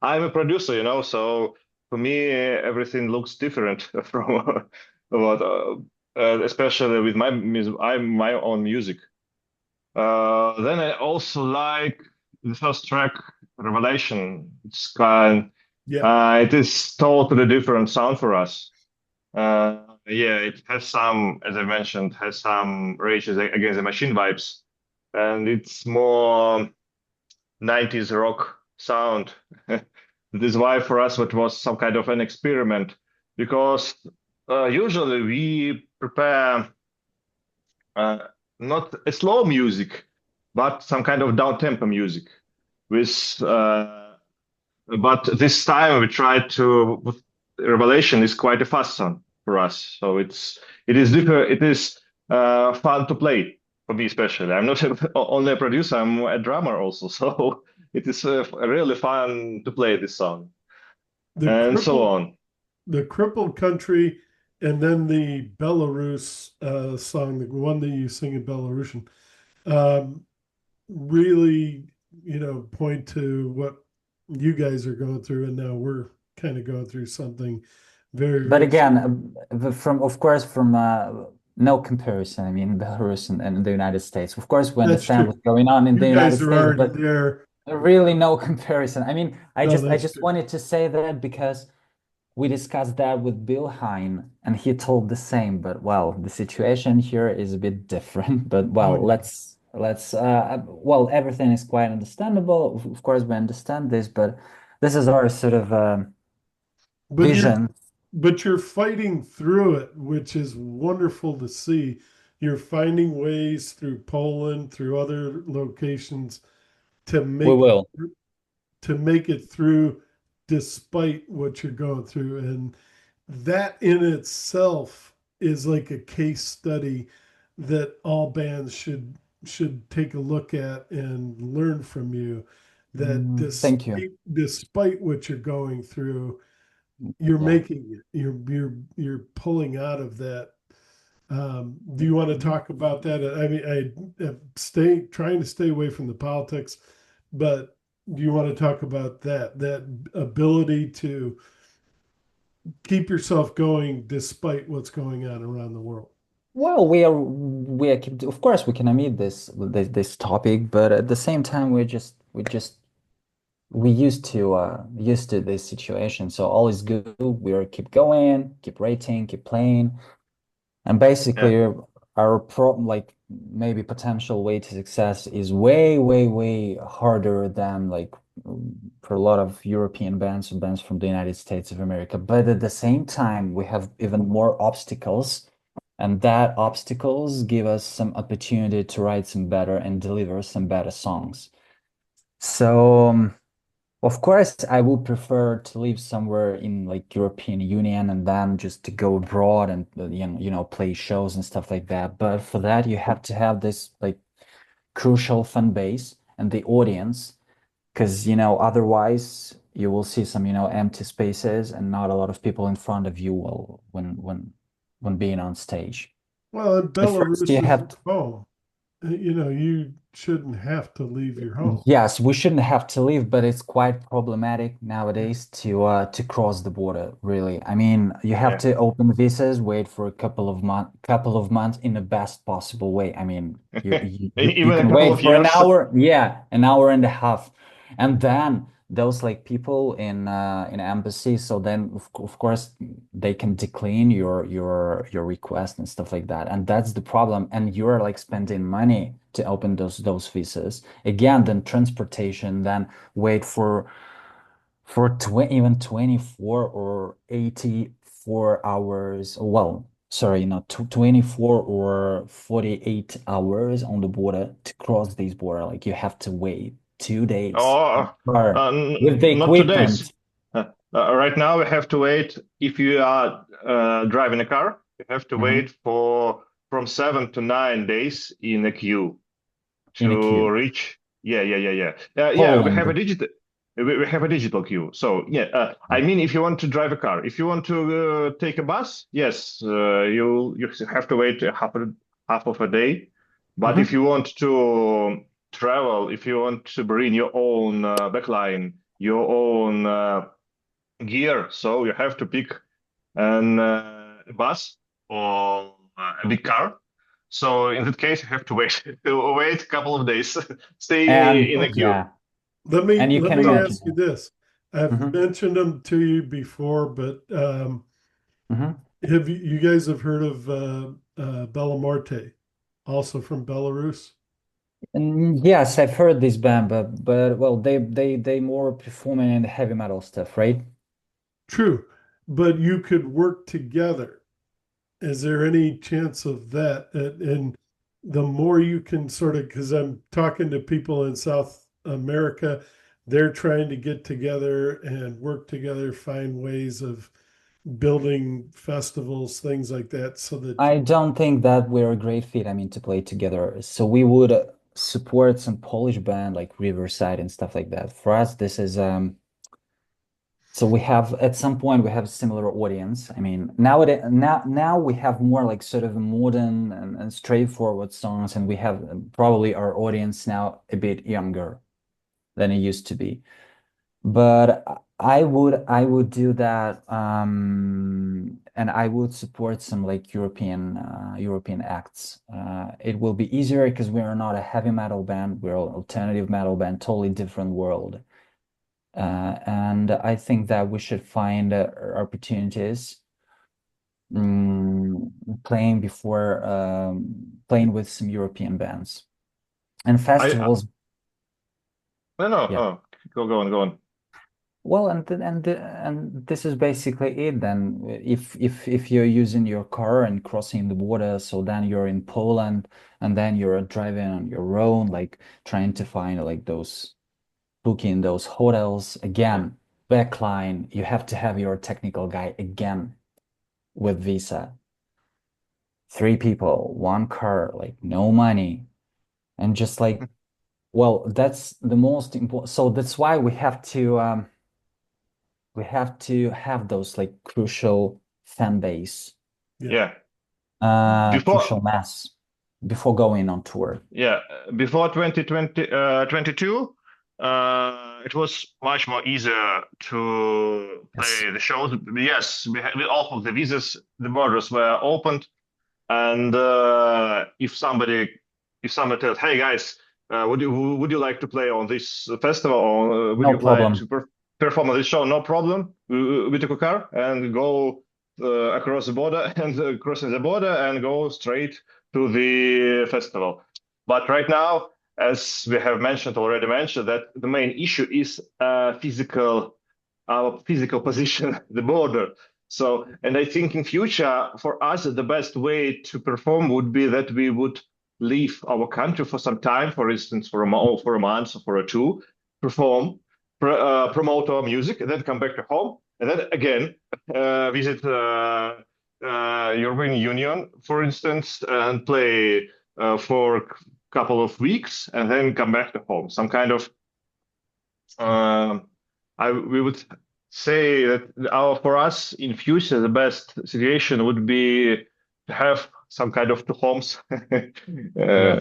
I'm a producer, so for me, everything looks different from what, especially with my music. I'm my own music. Then I also like the first track, Revelation. yeah. It is totally different sound for us. Yeah, it has some, as I mentioned, has some Rage Against the Machine vibes, and it's more 90s rock sound. This is why for us it was some kind of an experiment, because usually we prepare uh, not a slow music, but some kind of down tempo music. With but this time we tried to. Revelation is quite a fast song for us, so it is different. It is fun to play for me, especially. I'm not only a producer; I'm a drummer also. So it is really fun to play this song The and so crippled on. the crippled country, and then the Belarus song, the one that you sing in Belarusian. Um, Really point to what you guys are going through, and now we're kind of going through something very, But very again, similar. from of course from no comparison. I mean, Belarus and the United States. Of course, we That's understand true. what's going on in You the guys United are States, already but there. really no comparison. I mean, No, I that's just true. wanted to say that because we discussed that with Bill Hine, and he told the same. But well, the situation here is a bit different. But Oh, well, yeah. let's well, everything is quite understandable. Of course, we understand this, but this is our sort of But vision. you're fighting through it, which is wonderful to see. You're finding ways through Poland, through other locations to We make will. it through despite what you're going through. And that in itself is like a case study that all bands should take a look at and learn from you, that Thank you. despite what you're going through, you're Yeah. making it, you're pulling out of that. Do you want to talk about that? I mean, I stay trying to stay away from the politics, but do you want to talk about that ability to keep yourself going despite what's going on around the world? Well, of course we can omit this topic, but at the same time we used to this situation. So all is good. We keep going, keep rating, keep playing. And Yeah. basically our problem, like maybe potential way to success is way, way, way harder than like for a lot of European bands or bands from the United States of America. But at the same time, we have even more obstacles, and that obstacles give us some opportunity to write some better and deliver some better songs. So of course, I would prefer to live somewhere in like European Union and then just to go abroad and play shows and stuff like that. But for that, you have to have this like crucial fan base and the audience, because otherwise you will see some empty spaces and not a lot of people in front of you when being on stage. Well, and At first, Belarus you is have your home. You shouldn't have to leave your home. Yes, we shouldn't have to leave, but it's quite problematic nowadays to cross the border, really. I mean, you have Yeah. to open visas, wait for a couple of months in the best possible way. I mean, you Even a can couple wait of for an years. hour, yeah, an hour and a half. And then those like people in embassy, so then of course they can decline your request and stuff like that. And that's the problem. And you're like spending money to open those visas again, then transportation, then wait for even 24 or 84 hours. Well, sorry, not 24 or 48 hours on the border to cross this border. Like you have to wait 2 days in Oh, a car with the not today's. equipment. Right now, we have to wait. If you are driving a car, you have to Mhm. wait for from 7 to 9 days in a queue In a to queue. reach. Yeah. We have a Poland. digital. We have a digital queue. So yeah, I mean, if you want to drive a car, if you want to take a bus, yes, you have to wait half of a day. But if Mhm. you want to travel, if you want to bring your own backline, your own gear, so you have to pick an bus or a big car. So in that case, you have to wait wait a couple of days, stay And in a queue. yeah, Let me and you let can me So imagine ask you that. this. I've Mhm. mentioned them to you before, but Mhm. have you guys have heard of Bella Marte, also from Belarus? And yes, I've heard this band, but well, they more performing in the heavy metal stuff, right? True, but you could work together. Is there any chance of that? And the more you can sort of, because I'm talking to people in South America, they're trying to get together and work together, find ways of building festivals, things like that, so that I don't think that we're a great fit, I mean, to play together. So we would support some Polish band like Riverside and stuff like that. For us, this is so we have at some point we have a similar audience. I mean, now we have more like sort of modern and straightforward songs, and we have probably our audience now a bit younger. than it used to be. But I would do that, and I would support some like European acts. It will be easier because we are not a heavy metal band, we're an alternative metal band, totally different world. And I think that we should find opportunities, playing before playing with some European bands and I festivals. no no Yeah. oh, go on. Well, and this is basically it then. If you're using your car and crossing the border, so then you're in Poland, and then you're driving on your own, like trying to find like those booking those hotels again, backline, you have to have your technical guy again with Visa. Three people, one car, like no money, and just like, well, that's the most important. So that's why we have to have those like crucial fan base, Yeah. Yeah, crucial before mass before going on tour. yeah before 2020 22, it was much more easier to Yes. play the shows. Yes, we offered the visas, the borders were opened, and if somebody tells, hey guys, would you like to play on this festival, or would No you like problem. to perform on this show? No problem. We took a car and go across the border and crossing the border and go straight to the festival. But right now, as we have already mentioned, that the main issue is our physical position, the border. So, and I think in future for us, the best way to perform would be that we would leave our country for some time, for instance, for a month or for a two, perform, promote our music, and then come back to home, and then again visit European Union, for instance, and play for a couple of weeks, and then come back to home. Some kind of we would say that for us in future, the best situation would be to have some kind of two homes. Yeah. uh,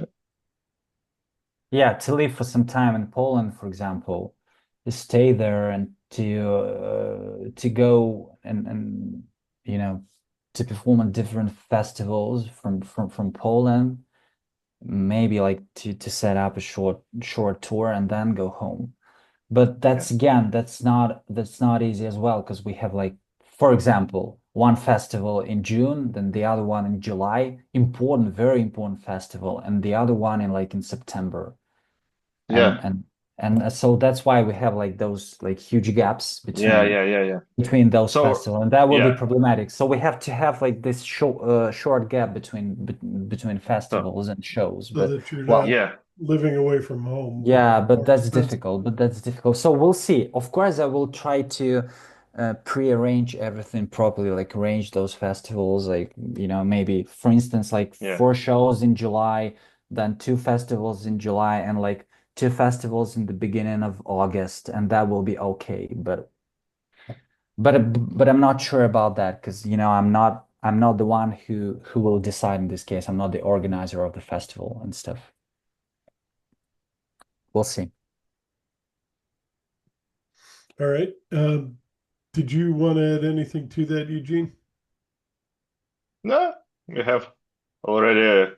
Yeah, to live for some time in Poland, for example, to stay there and to go and to perform on different festivals from Poland, maybe like to set up a short tour and then go home. But yeah, that's not easy as well because we have like, for example, one festival in June, then the other one in July, important, very important festival, and the other one in September. And yeah, and and so that's why we have like those like huge gaps yeah, between yeah, yeah, yeah. between those So festivals, and that will be yeah, problematic. So we have to have like this short gap between so festivals and shows. So But that you're not well, yeah, living away from home while yeah, you but are that's expensive. difficult. But that's difficult. So we'll see. Of course, I will try to pre-arrange everything properly, like arrange those festivals, like maybe for instance, like yeah, four shows in July, then two festivals in July, and like two festivals in the beginning of August, and that will be okay. But I'm not sure about that because I'm not the one who will decide in this case. I'm not the organizer of the festival and stuff. We'll see. All right. Did you want to add anything to that, Eugene? no, we have already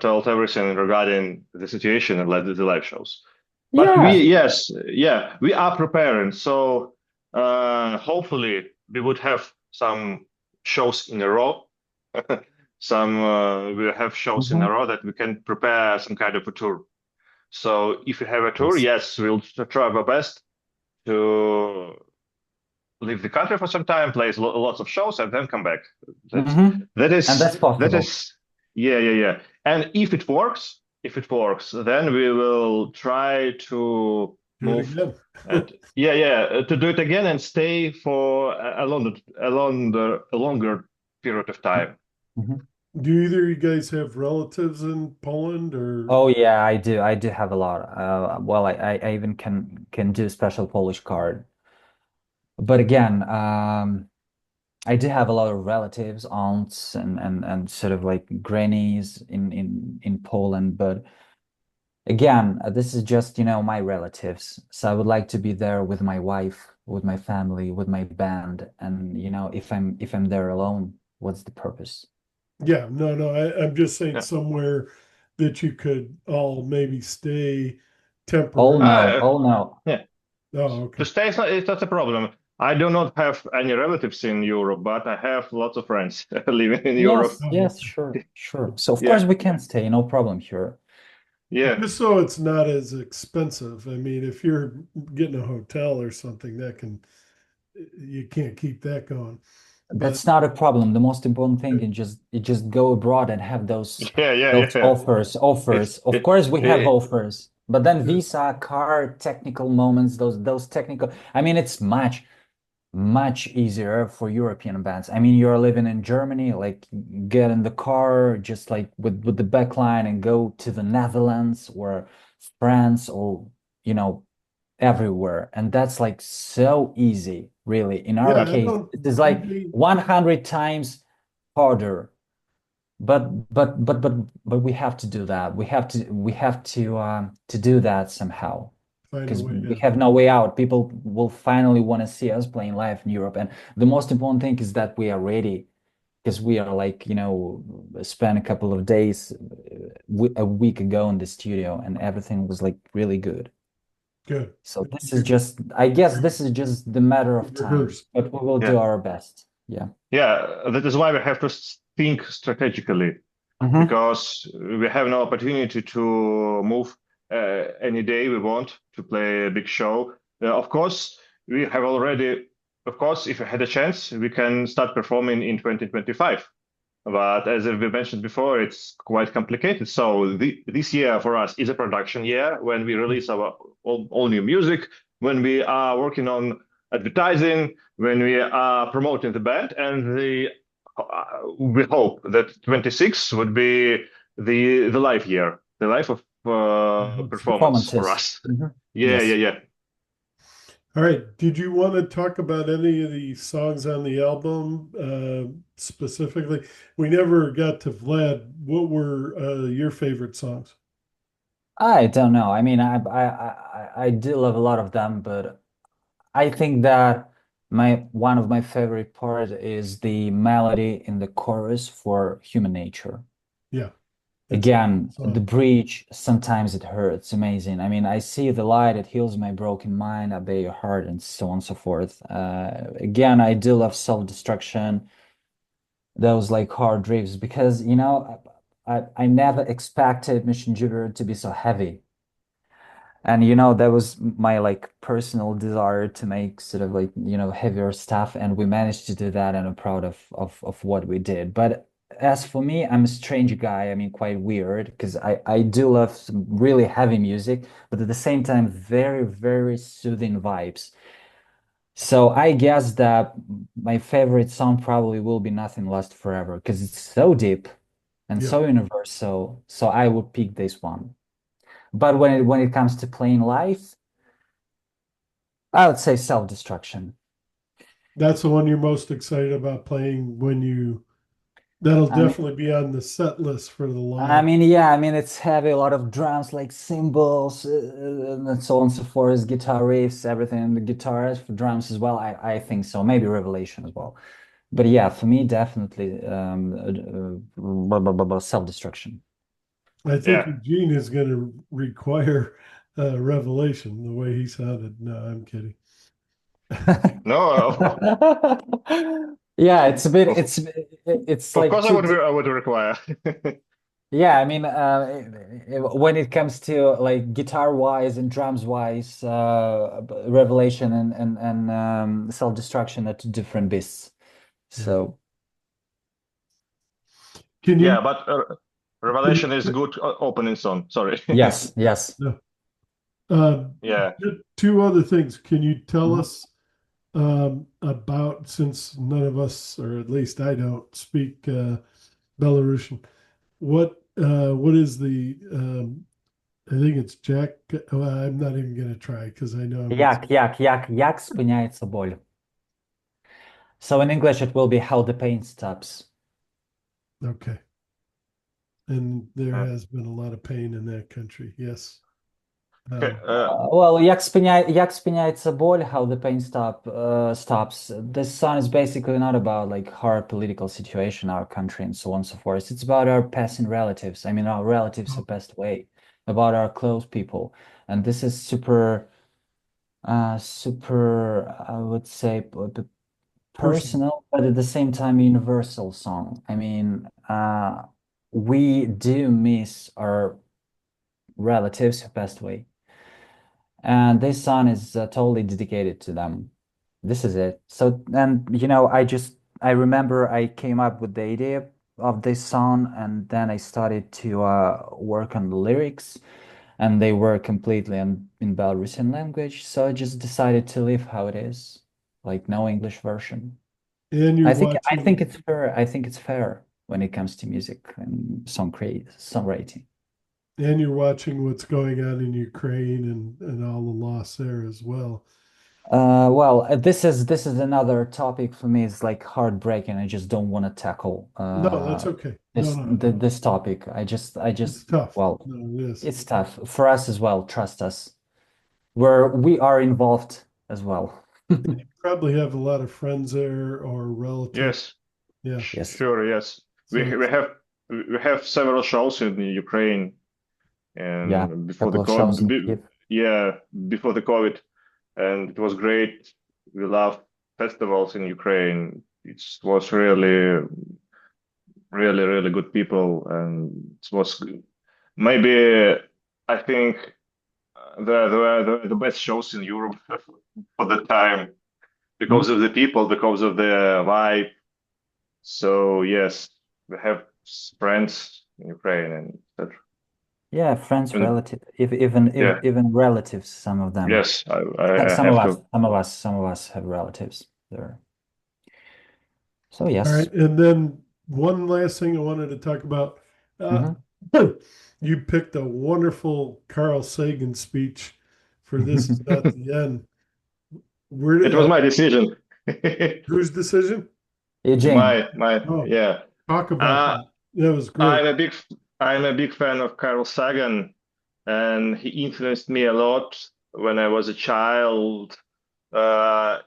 told everything regarding the situation and the live shows. But Yeah. yes, yeah, we are preparing. So hopefully we would have some shows in a row. We'll have shows in a Mhm. row that we can prepare some kind of a tour. So if we have a tour, Yes. yes, we'll try our best to leave the country for some time, play lots of shows, and then come back. That Hmm. that And that's is that possible. is yeah, yeah, yeah. And if it works, then we will try to Do it move again. and yeah, yeah, to do it again and stay for a longer period of time. Mhm. Do either of you guys have relatives in Poland or? Oh yeah, I do. I do have a lot. Well, I even can do a special Polish card. But again, I do have a lot of relatives, aunts, and sort of like grannies in Poland. But Again, this is just, my relatives. So I would like to be there with my wife, with my family, with my band. And, if I'm there alone, what's the purpose? Yeah, no, I'm just saying Yeah. somewhere that you could all maybe stay Oh temporarily. no, Uh, oh no. yeah. Oh, To okay. stay it's not a problem. I do not have any relatives in Europe, but I have lots of friends living in Europe. Yes, Oh, yes, okay. sure, sure. So of course Yeah, we can stay, no problem here. yeah, Just so it's not as expensive. I mean, if you're getting a hotel or something, you can't keep that going. But That's not a problem. The most important thing is just go abroad and have those yeah, yeah, those yeah. offers. It's Offers. Of it, course, we have it, offers, but then good. visa, car, technical moments, those technical. I mean, it's much easier for European bands. I mean, you're living in Germany, like get in the car, just like with the backline and go to the Netherlands or France or you know everywhere. And that's like so easy, really. In our Yeah, I case, don't it is like really. 100 times harder. But we have to do that. We have to do that somehow Find a because way we to. have no way out. People will finally want to see us playing live in Europe. And the most important thing is that we are ready because we are like, spent a couple of days a week ago in the studio and everything was like really good. Good. So I guess this is just the matter of time, Rehearse. but we will do yeah, our best. Yeah. yeah. That is why we have to think strategically Hmm. because we have no opportunity to move any day we want to play a big show. Of course, we have already. Of course, if we had a chance, we can start performing in 2025. But as we mentioned before, it's quite complicated. So this year for us is a production year when we release our all new music, when we are working on advertising, when we are promoting the band, and we hope that 26 would be the live year, the life of I hope so. performance for Performances. us. Mhm. Yeah, yeah, Yes. yeah. All right. Did you want to talk about any of the songs on the album specifically? We never got to Vlad. What were your favorite songs? I don't know. I mean, I do love a lot of them, but I think that my one of my favorite part is the melody in the chorus for Human Nature. Yeah, it's a good Again, the song. bridge, sometimes it hurts. Amazing. I mean, I see the light, it heals my broken mind, I bear your heart, and so on and so forth. Again, I do love self-destruction, those like hard drifts, because I never expected Mission Jupiter to be so heavy. And that was my like personal desire to make sort of like heavier stuff, and we managed to do that, and I'm proud of what we did. But as for me, I'm a strange guy. I mean, quite weird because I do love some really heavy music, but at the same time, very very soothing vibes. So I guess that my favorite song probably will be Nothing Lasts Forever because it's so deep and Yeah, so universal. So I would pick this one. But when it comes to playing live, I would say self-destruction. that's the one you're most excited about playing when you. That'll I mean, definitely be on the set list for the I live. mean, yeah, I mean, it's heavy, a lot of drums, like cymbals, and so on and so forth, guitar riffs, everything, the guitars for drums as well. I think so. Maybe Revelation as well. But yeah, for me, definitely self-destruction. I think Yeah. Eugene is going to require Revelation the way he sounded. No, I'm kidding. No, Yeah, it's a bit, of, it's of like course too. I would require. Yeah, I mean, when it comes to like guitar wise and drums wise, Revelation and Self-Destruction are two different beasts. Yeah. So Can you? Yeah, but Can you? Revelation is good opening song. Sorry. yes, yes. No. Uh, Yeah. two other things. Can you tell Mhm. us about, since none of us, or at least I don't speak Belarusian, what is the I think it's Jack. Well, I'm not even going to try because I know I'm going Як спиняється боль. So in English it will be how the pain stops. to. Okay. and there Uh, has been a lot of pain in that country. Yes. okay, Well, як спиняется боль, how the pain stops. This song is basically not about like hard political situation in our country and so on and so forth. It's about our passing relatives. I mean, our relatives who passed away, about our close people. And this is super, I would say, Personal. personal, but at the same time, universal song. I mean, we do miss our relatives who passed away. And this song is totally dedicated to them. This is it. So, and I remember I came up with the idea of this song, and then I started to work on the lyrics, and they were completely in Belarusian language. So I just decided to leave how it is, like no English version. And you're watching, I think it's fair. I think it's fair when it comes to music and songwriting. and you're watching what's going on in Ukraine and all the loss there as well. Well, this is another topic for me. It's like heartbreaking. I just don't want to tackle No, that's okay. No, this no, no. this topic. I It's just tough. well, No, it is. it's tough for us as well. Trust us. We are involved as well. Probably have a lot of friends there or relatives. yes, Yeah. Yes. sure, yes. So We have several shows in Ukraine, Yeah. and before the Couple of shows COVID, in Kiev. yeah, before the COVID, and it was great. We love festivals in Ukraine. It was really good people, and it was maybe I think the best shows in Europe for the time Mhm. because of the people, because of the vibe. So yes, we have friends in Ukraine and etc. Yeah, friends, And relative, if even yeah, even relatives, some of them. yes, I Some of have us, to. some of us have relatives there. So all yes. right. And then one last thing I wanted to talk about. Uh, Mhm. you picked a wonderful Carl Sagan speech for This Is Not the End. It Where was my decision. whose decision? Eugene. Oh, Yeah. talk about Uh, that. That was great. I'm a big I'm a big fan of Carl Sagan, and he influenced me a lot when I was a child. Uh,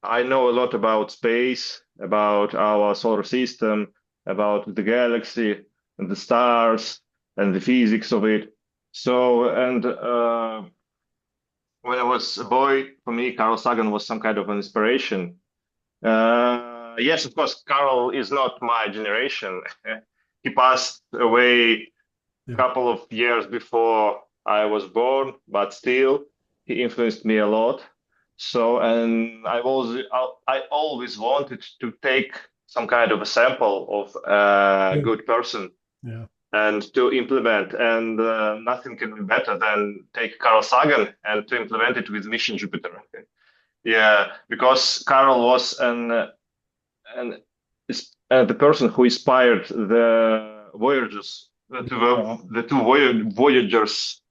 I know a lot about space, about our solar system, about the galaxy and the stars and the physics of it. So, and when I was a boy, for me, Carl Sagan was some kind of an inspiration. Yes, of course, Carl is not my generation. He passed away a Yeah. couple of years before I was born, but still, he influenced me a lot. So, and I always wanted to take some kind of a sample of a Good. good person Yeah. and to implement. And nothing can be better than take Carl Sagan and to implement it with Mission Jupiter. Yeah, because Carl was an the person who inspired the Voyagers, the two Voyagers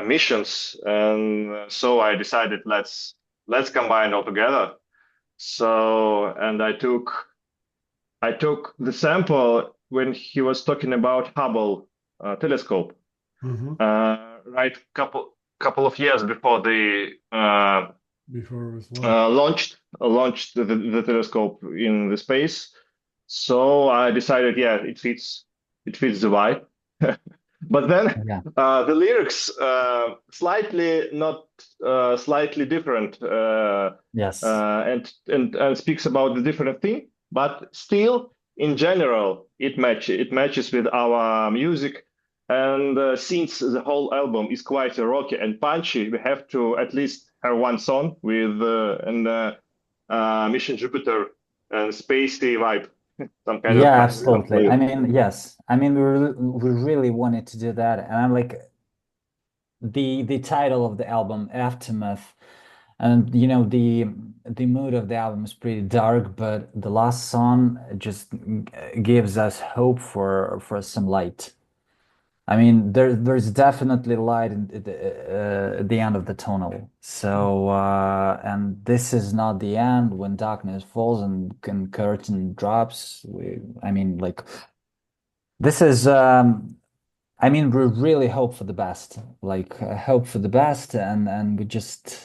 missions, and so I decided let's combine all together. So, and I took the sample when he was talking about Hubble telescope, Hmm. right couple of years before the Before it was launched. launched the telescope in the space. So I decided, yeah, it fits the vibe. But then Yeah. the lyrics slightly not slightly different Yes. and speaks about the different thing, but still in general it matches with our music. And since the whole album is quite rocky and punchy, we have to at least have one song with Mission Jupiter and spacey vibe, some kind of Yeah, something absolutely. like I that. mean, yes. I mean, we really wanted to do that, and I'm like the title of the album, Aftermath, and the mood of the album is pretty dark, but the last song just gives us hope for some light. I mean, there's definitely light at the end of the tunnel. So, and this is not the end. When darkness falls and curtain drops, I mean, like This is I mean, we really hope for the best, like hope for the best, and we just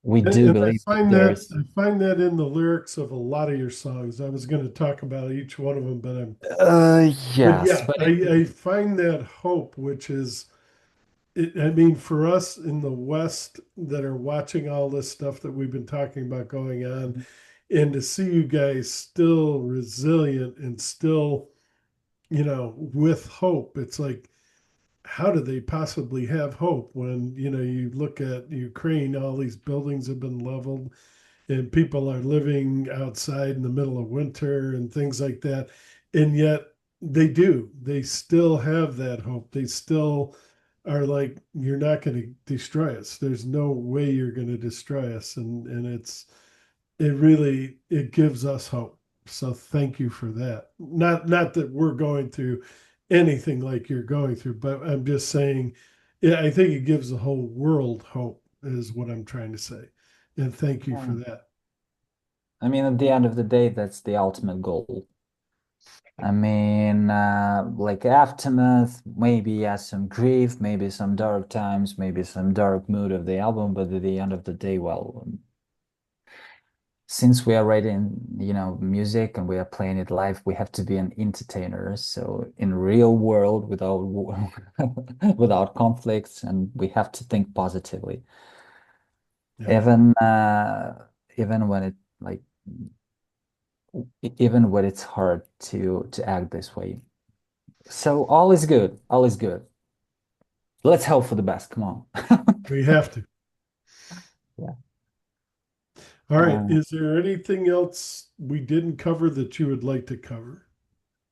we do And I believe that find that there's I find that in the lyrics of a lot of your songs. I was going to talk about each one of them, but yes, yeah, but I find that hope, which is, I mean, for us in the West that are watching all this stuff that we've been talking about going on, and to see you guys still resilient and still, with hope, it's like, how do they possibly have hope when, you look at Ukraine, all these buildings have been leveled and people are living outside in the middle of winter and things like that. And yet they still have that hope. They still are like, you're not going to destroy us. There's no way you're going to destroy us. And it gives us hope. So thank you for that. Not that we're going through anything like you're going through, but I'm just saying, yeah, I think it gives the whole world hope, is what I'm trying to say. And thank you for yeah, that. I mean, at the end of the day, that's the ultimate goal. I mean, like aftermath, maybe yes, some grief, maybe some dark times, maybe some dark mood of the album, but at the end of the day, well, since we are writing, music and we are playing it live, we have to be an entertainer. So in real world, without without conflicts, and we have to think positively, Yeah. even even when it like even when it's hard to act this way. So all is good. All is good. Let's hope for the best. Come on. We have to. Yeah. All right. Uh, Is there anything else we didn't cover that you would like to cover?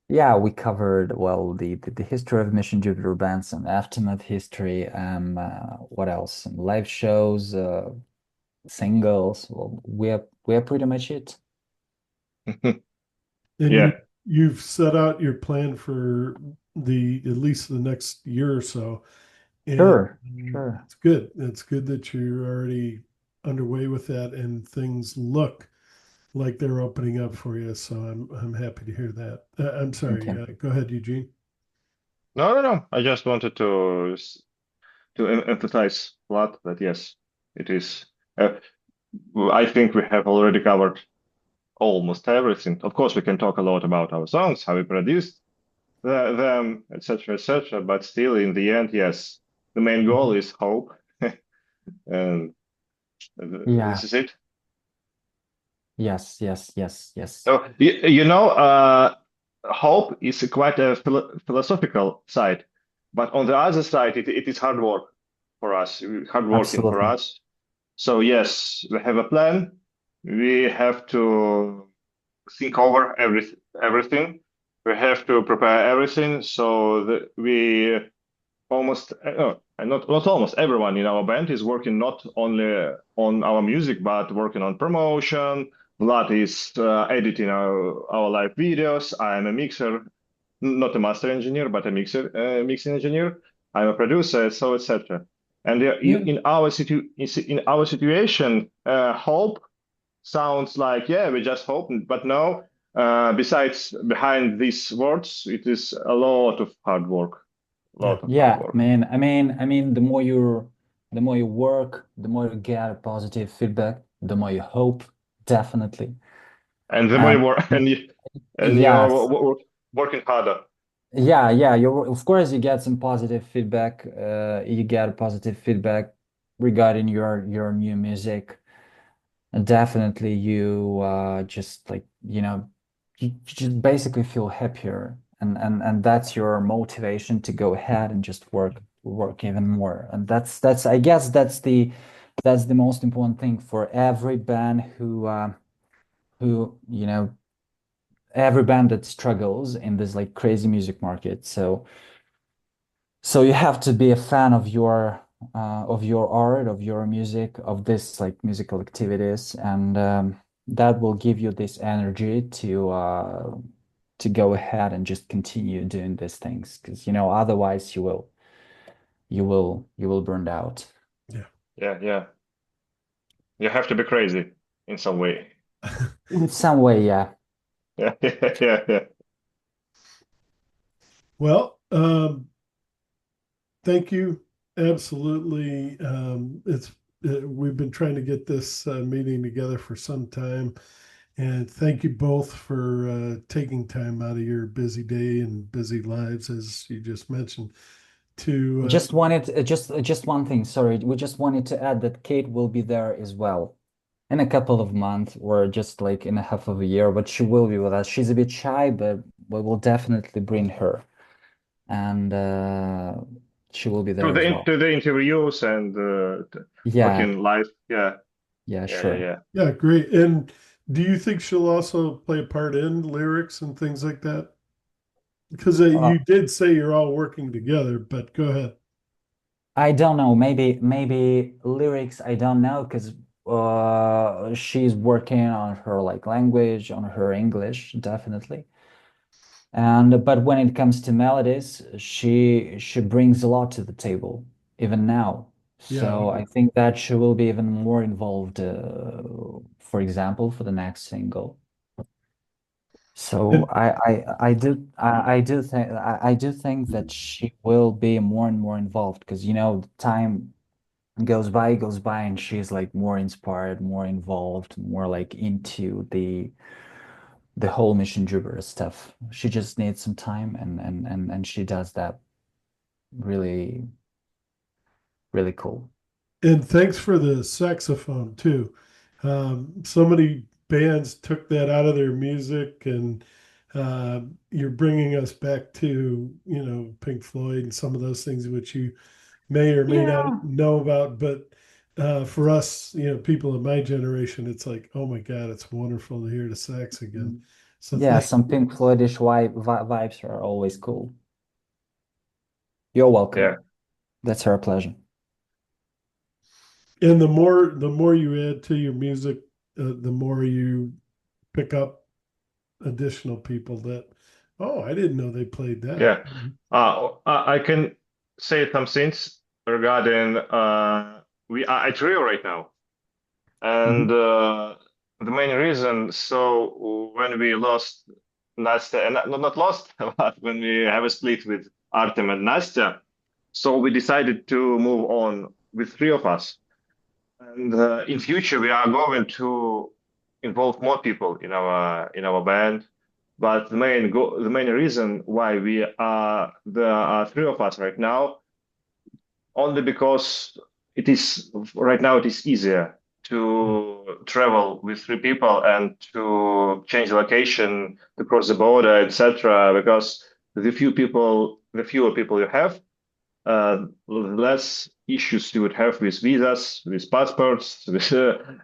yeah, we covered well the history of Mission Jupiter bands and aftermath history. What else? Some live shows, singles. Well, we are pretty much it. And Yeah. you've set out your plan for at least the next year or so. And Sure, sure. it's good. It's good that you're already underway with that and things look like they're opening up for you. So I'm happy to hear that. I'm sorry. Okay. Go ahead, Eugene. No, no, no. I just wanted to emphasize a lot that yes, it is. I think we have already covered almost everything. Of course, we can talk a lot about our songs, how we produced them, etc., etc. But still, in the end, yes, the main goal Mhm. is hope, and this Yeah. is it. Yes, yes, yes, yes. So hope is quite a philosophical side, but on the other side, it is hard work for us, hard working for Absolutely. us. So yes, we have a plan. We have to think over everything. We have to prepare everything so that we almost not almost everyone in our band is working not only on our music but working on promotion. Vlad is editing our live videos. I am a mixer, not a master engineer, but a mixing engineer. I'm a producer, so etc. And Yeah. in our situation, hope sounds like, yeah, we just hope, but no. Besides, behind these words, it is a lot of hard work. A Yeah. lot of hard Yeah, work. man. I mean, the more you work, the more you get positive feedback, the more you hope, definitely. And the more And you work, and you're yes, working harder. yeah. You of course you get some positive feedback. You get positive feedback regarding your new music. And definitely you just like, you just basically feel happier and that's your motivation to go ahead and just work even more. And that's I guess that's the most important thing for every band who every band that struggles in this like crazy music market. So you have to be a fan of your art, of your music, of this like musical activities, and that will give you this energy to go ahead and just continue doing these things. Because otherwise you will burn out. Yeah. Yeah, yeah. You have to be crazy in some way. In some way, yeah. Yeah, yeah, yeah, yeah. Well, thank you. Absolutely. We've been trying to get this meeting together for some time, and thank you both for taking time out of your busy day and busy lives, as you just mentioned, to Just wanted just one thing. Sorry, we just wanted to add that Kate will be there as well in a couple of months or just like in a half of a year, but she will be with us. She's a bit shy, but we will definitely bring her, and she will be there as well. To the interviews and Yeah, talking live. Yeah, yeah, yeah, yeah, sure. yeah. yeah, great. And do you think she'll also play a part in lyrics and things like that? Because Uh, you did say you're all working together, but go ahead. I don't know. Maybe lyrics. I don't know because she's working on her like language, on her English, definitely. And but when it comes to melodies, she brings a lot to the table, even now. Yeah. So I think that she will be even more involved, for example, for the next single. So And I do think that she will be more and more involved because the time goes by, and she's like more inspired, more involved, more like into the whole Mission Jupiter stuff. She just needs some time, and she does that really, really cool. And thanks for the saxophone too. So many bands took that out of their music, and you're bringing us back to Pink Floyd and some of those things which you may or may not Yeah. know about. But for us, people of my generation, it's like, oh my God, it's wonderful to hear the sax again. So Yeah, thank some Pink Floydish vibes are always cool. You're Yeah. welcome. That's our pleasure. And the more you add to your music, the more you pick up additional people that, oh, I didn't know they played that. Yeah. I can say some things regarding we are a trio right now, Mhm. and the main reason. So when we lost Nastya, and not lost, but when we have a split with Artem and Nastya, so we decided to move on with three of us. And in future, we are going to involve more people in our band. But the main reason why we are there are three of us right now, only because right now it is easier to travel with three people and to change location, to cross the border, etc. Because the fewer people you have, less issues you would have with visas, with passports,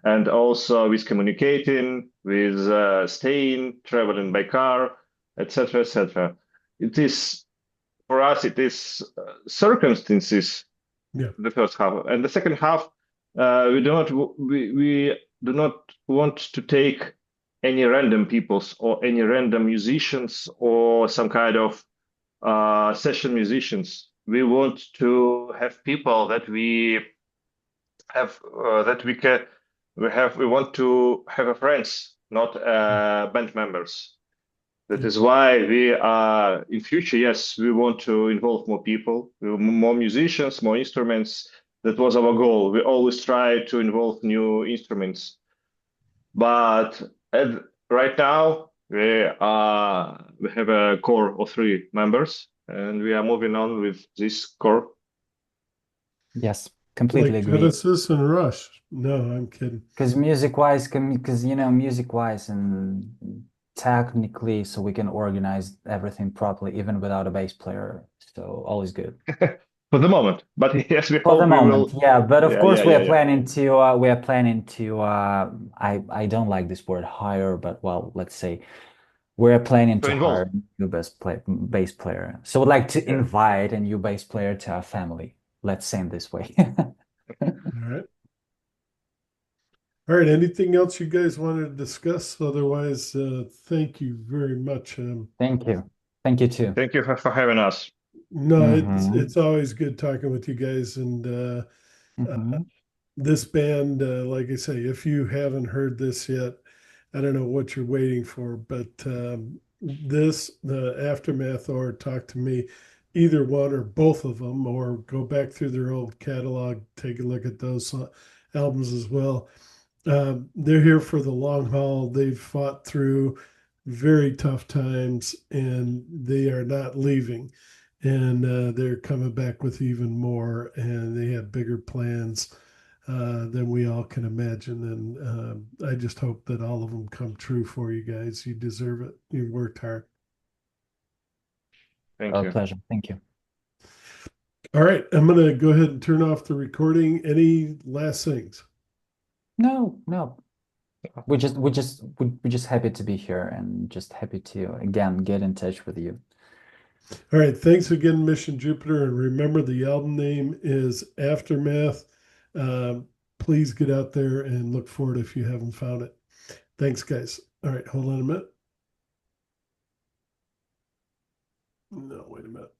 and also with communicating, with staying, traveling by car, etc., etc. It is for us. It is circumstances. Yeah. The first half and the second half, we do not want to take any random peoples or any random musicians or some kind of session musicians. We want to have people that we have that we can we want to have a friends, not band members. That Yeah. is why we are in future. Yes, we want to involve more people, more musicians, more instruments. That was our goal. We always try to involve new instruments, but right now we have a core of three members, and we are moving on with this core. Yes, completely Like agree. Genesis and Rush. No, I'm kidding. Because music wise and technically, so we can organize everything properly, even without a bass player. So always good. For the moment. But yes, we For the hope we moment, will. yeah. But of Yeah, yeah, course, yeah, yeah. I don't like this word hire, but well, let's say we're planning To to hire involve. a new bass player. So we'd like to Yeah. invite a new bass player to our family. Let's say it this way. All right. All right. Anything else you guys wanted to discuss? Otherwise, thank you very much. Thank you. Thank you too. Thank you for having us. No, Hmm. it's always good talking with you guys. And uh, Hmm. this band, like I say, if you haven't heard this yet, I don't know what you're waiting for, but the Aftermath, or talk to me, either one or both of them, or go back through their old catalog, take a look at those albums as well. They're here for the long haul. They've fought through very tough times, and they are not leaving. And they're coming back with even more, and they have bigger plans than we all can imagine. And I just hope that all of them come true for you guys. You deserve it. You worked hard. Thank Our you. pleasure. Thank you. All right, I'm going to go ahead and turn off the recording. Any last things? No, no. We're just happy to be here and just happy to again get in touch with you. All right, thanks again, Mission Jupiter. And remember, the album name is Aftermath. Please get out there and look for it if you haven't found it. Thanks, guys. All right, hold on a minute. No, wait a minute.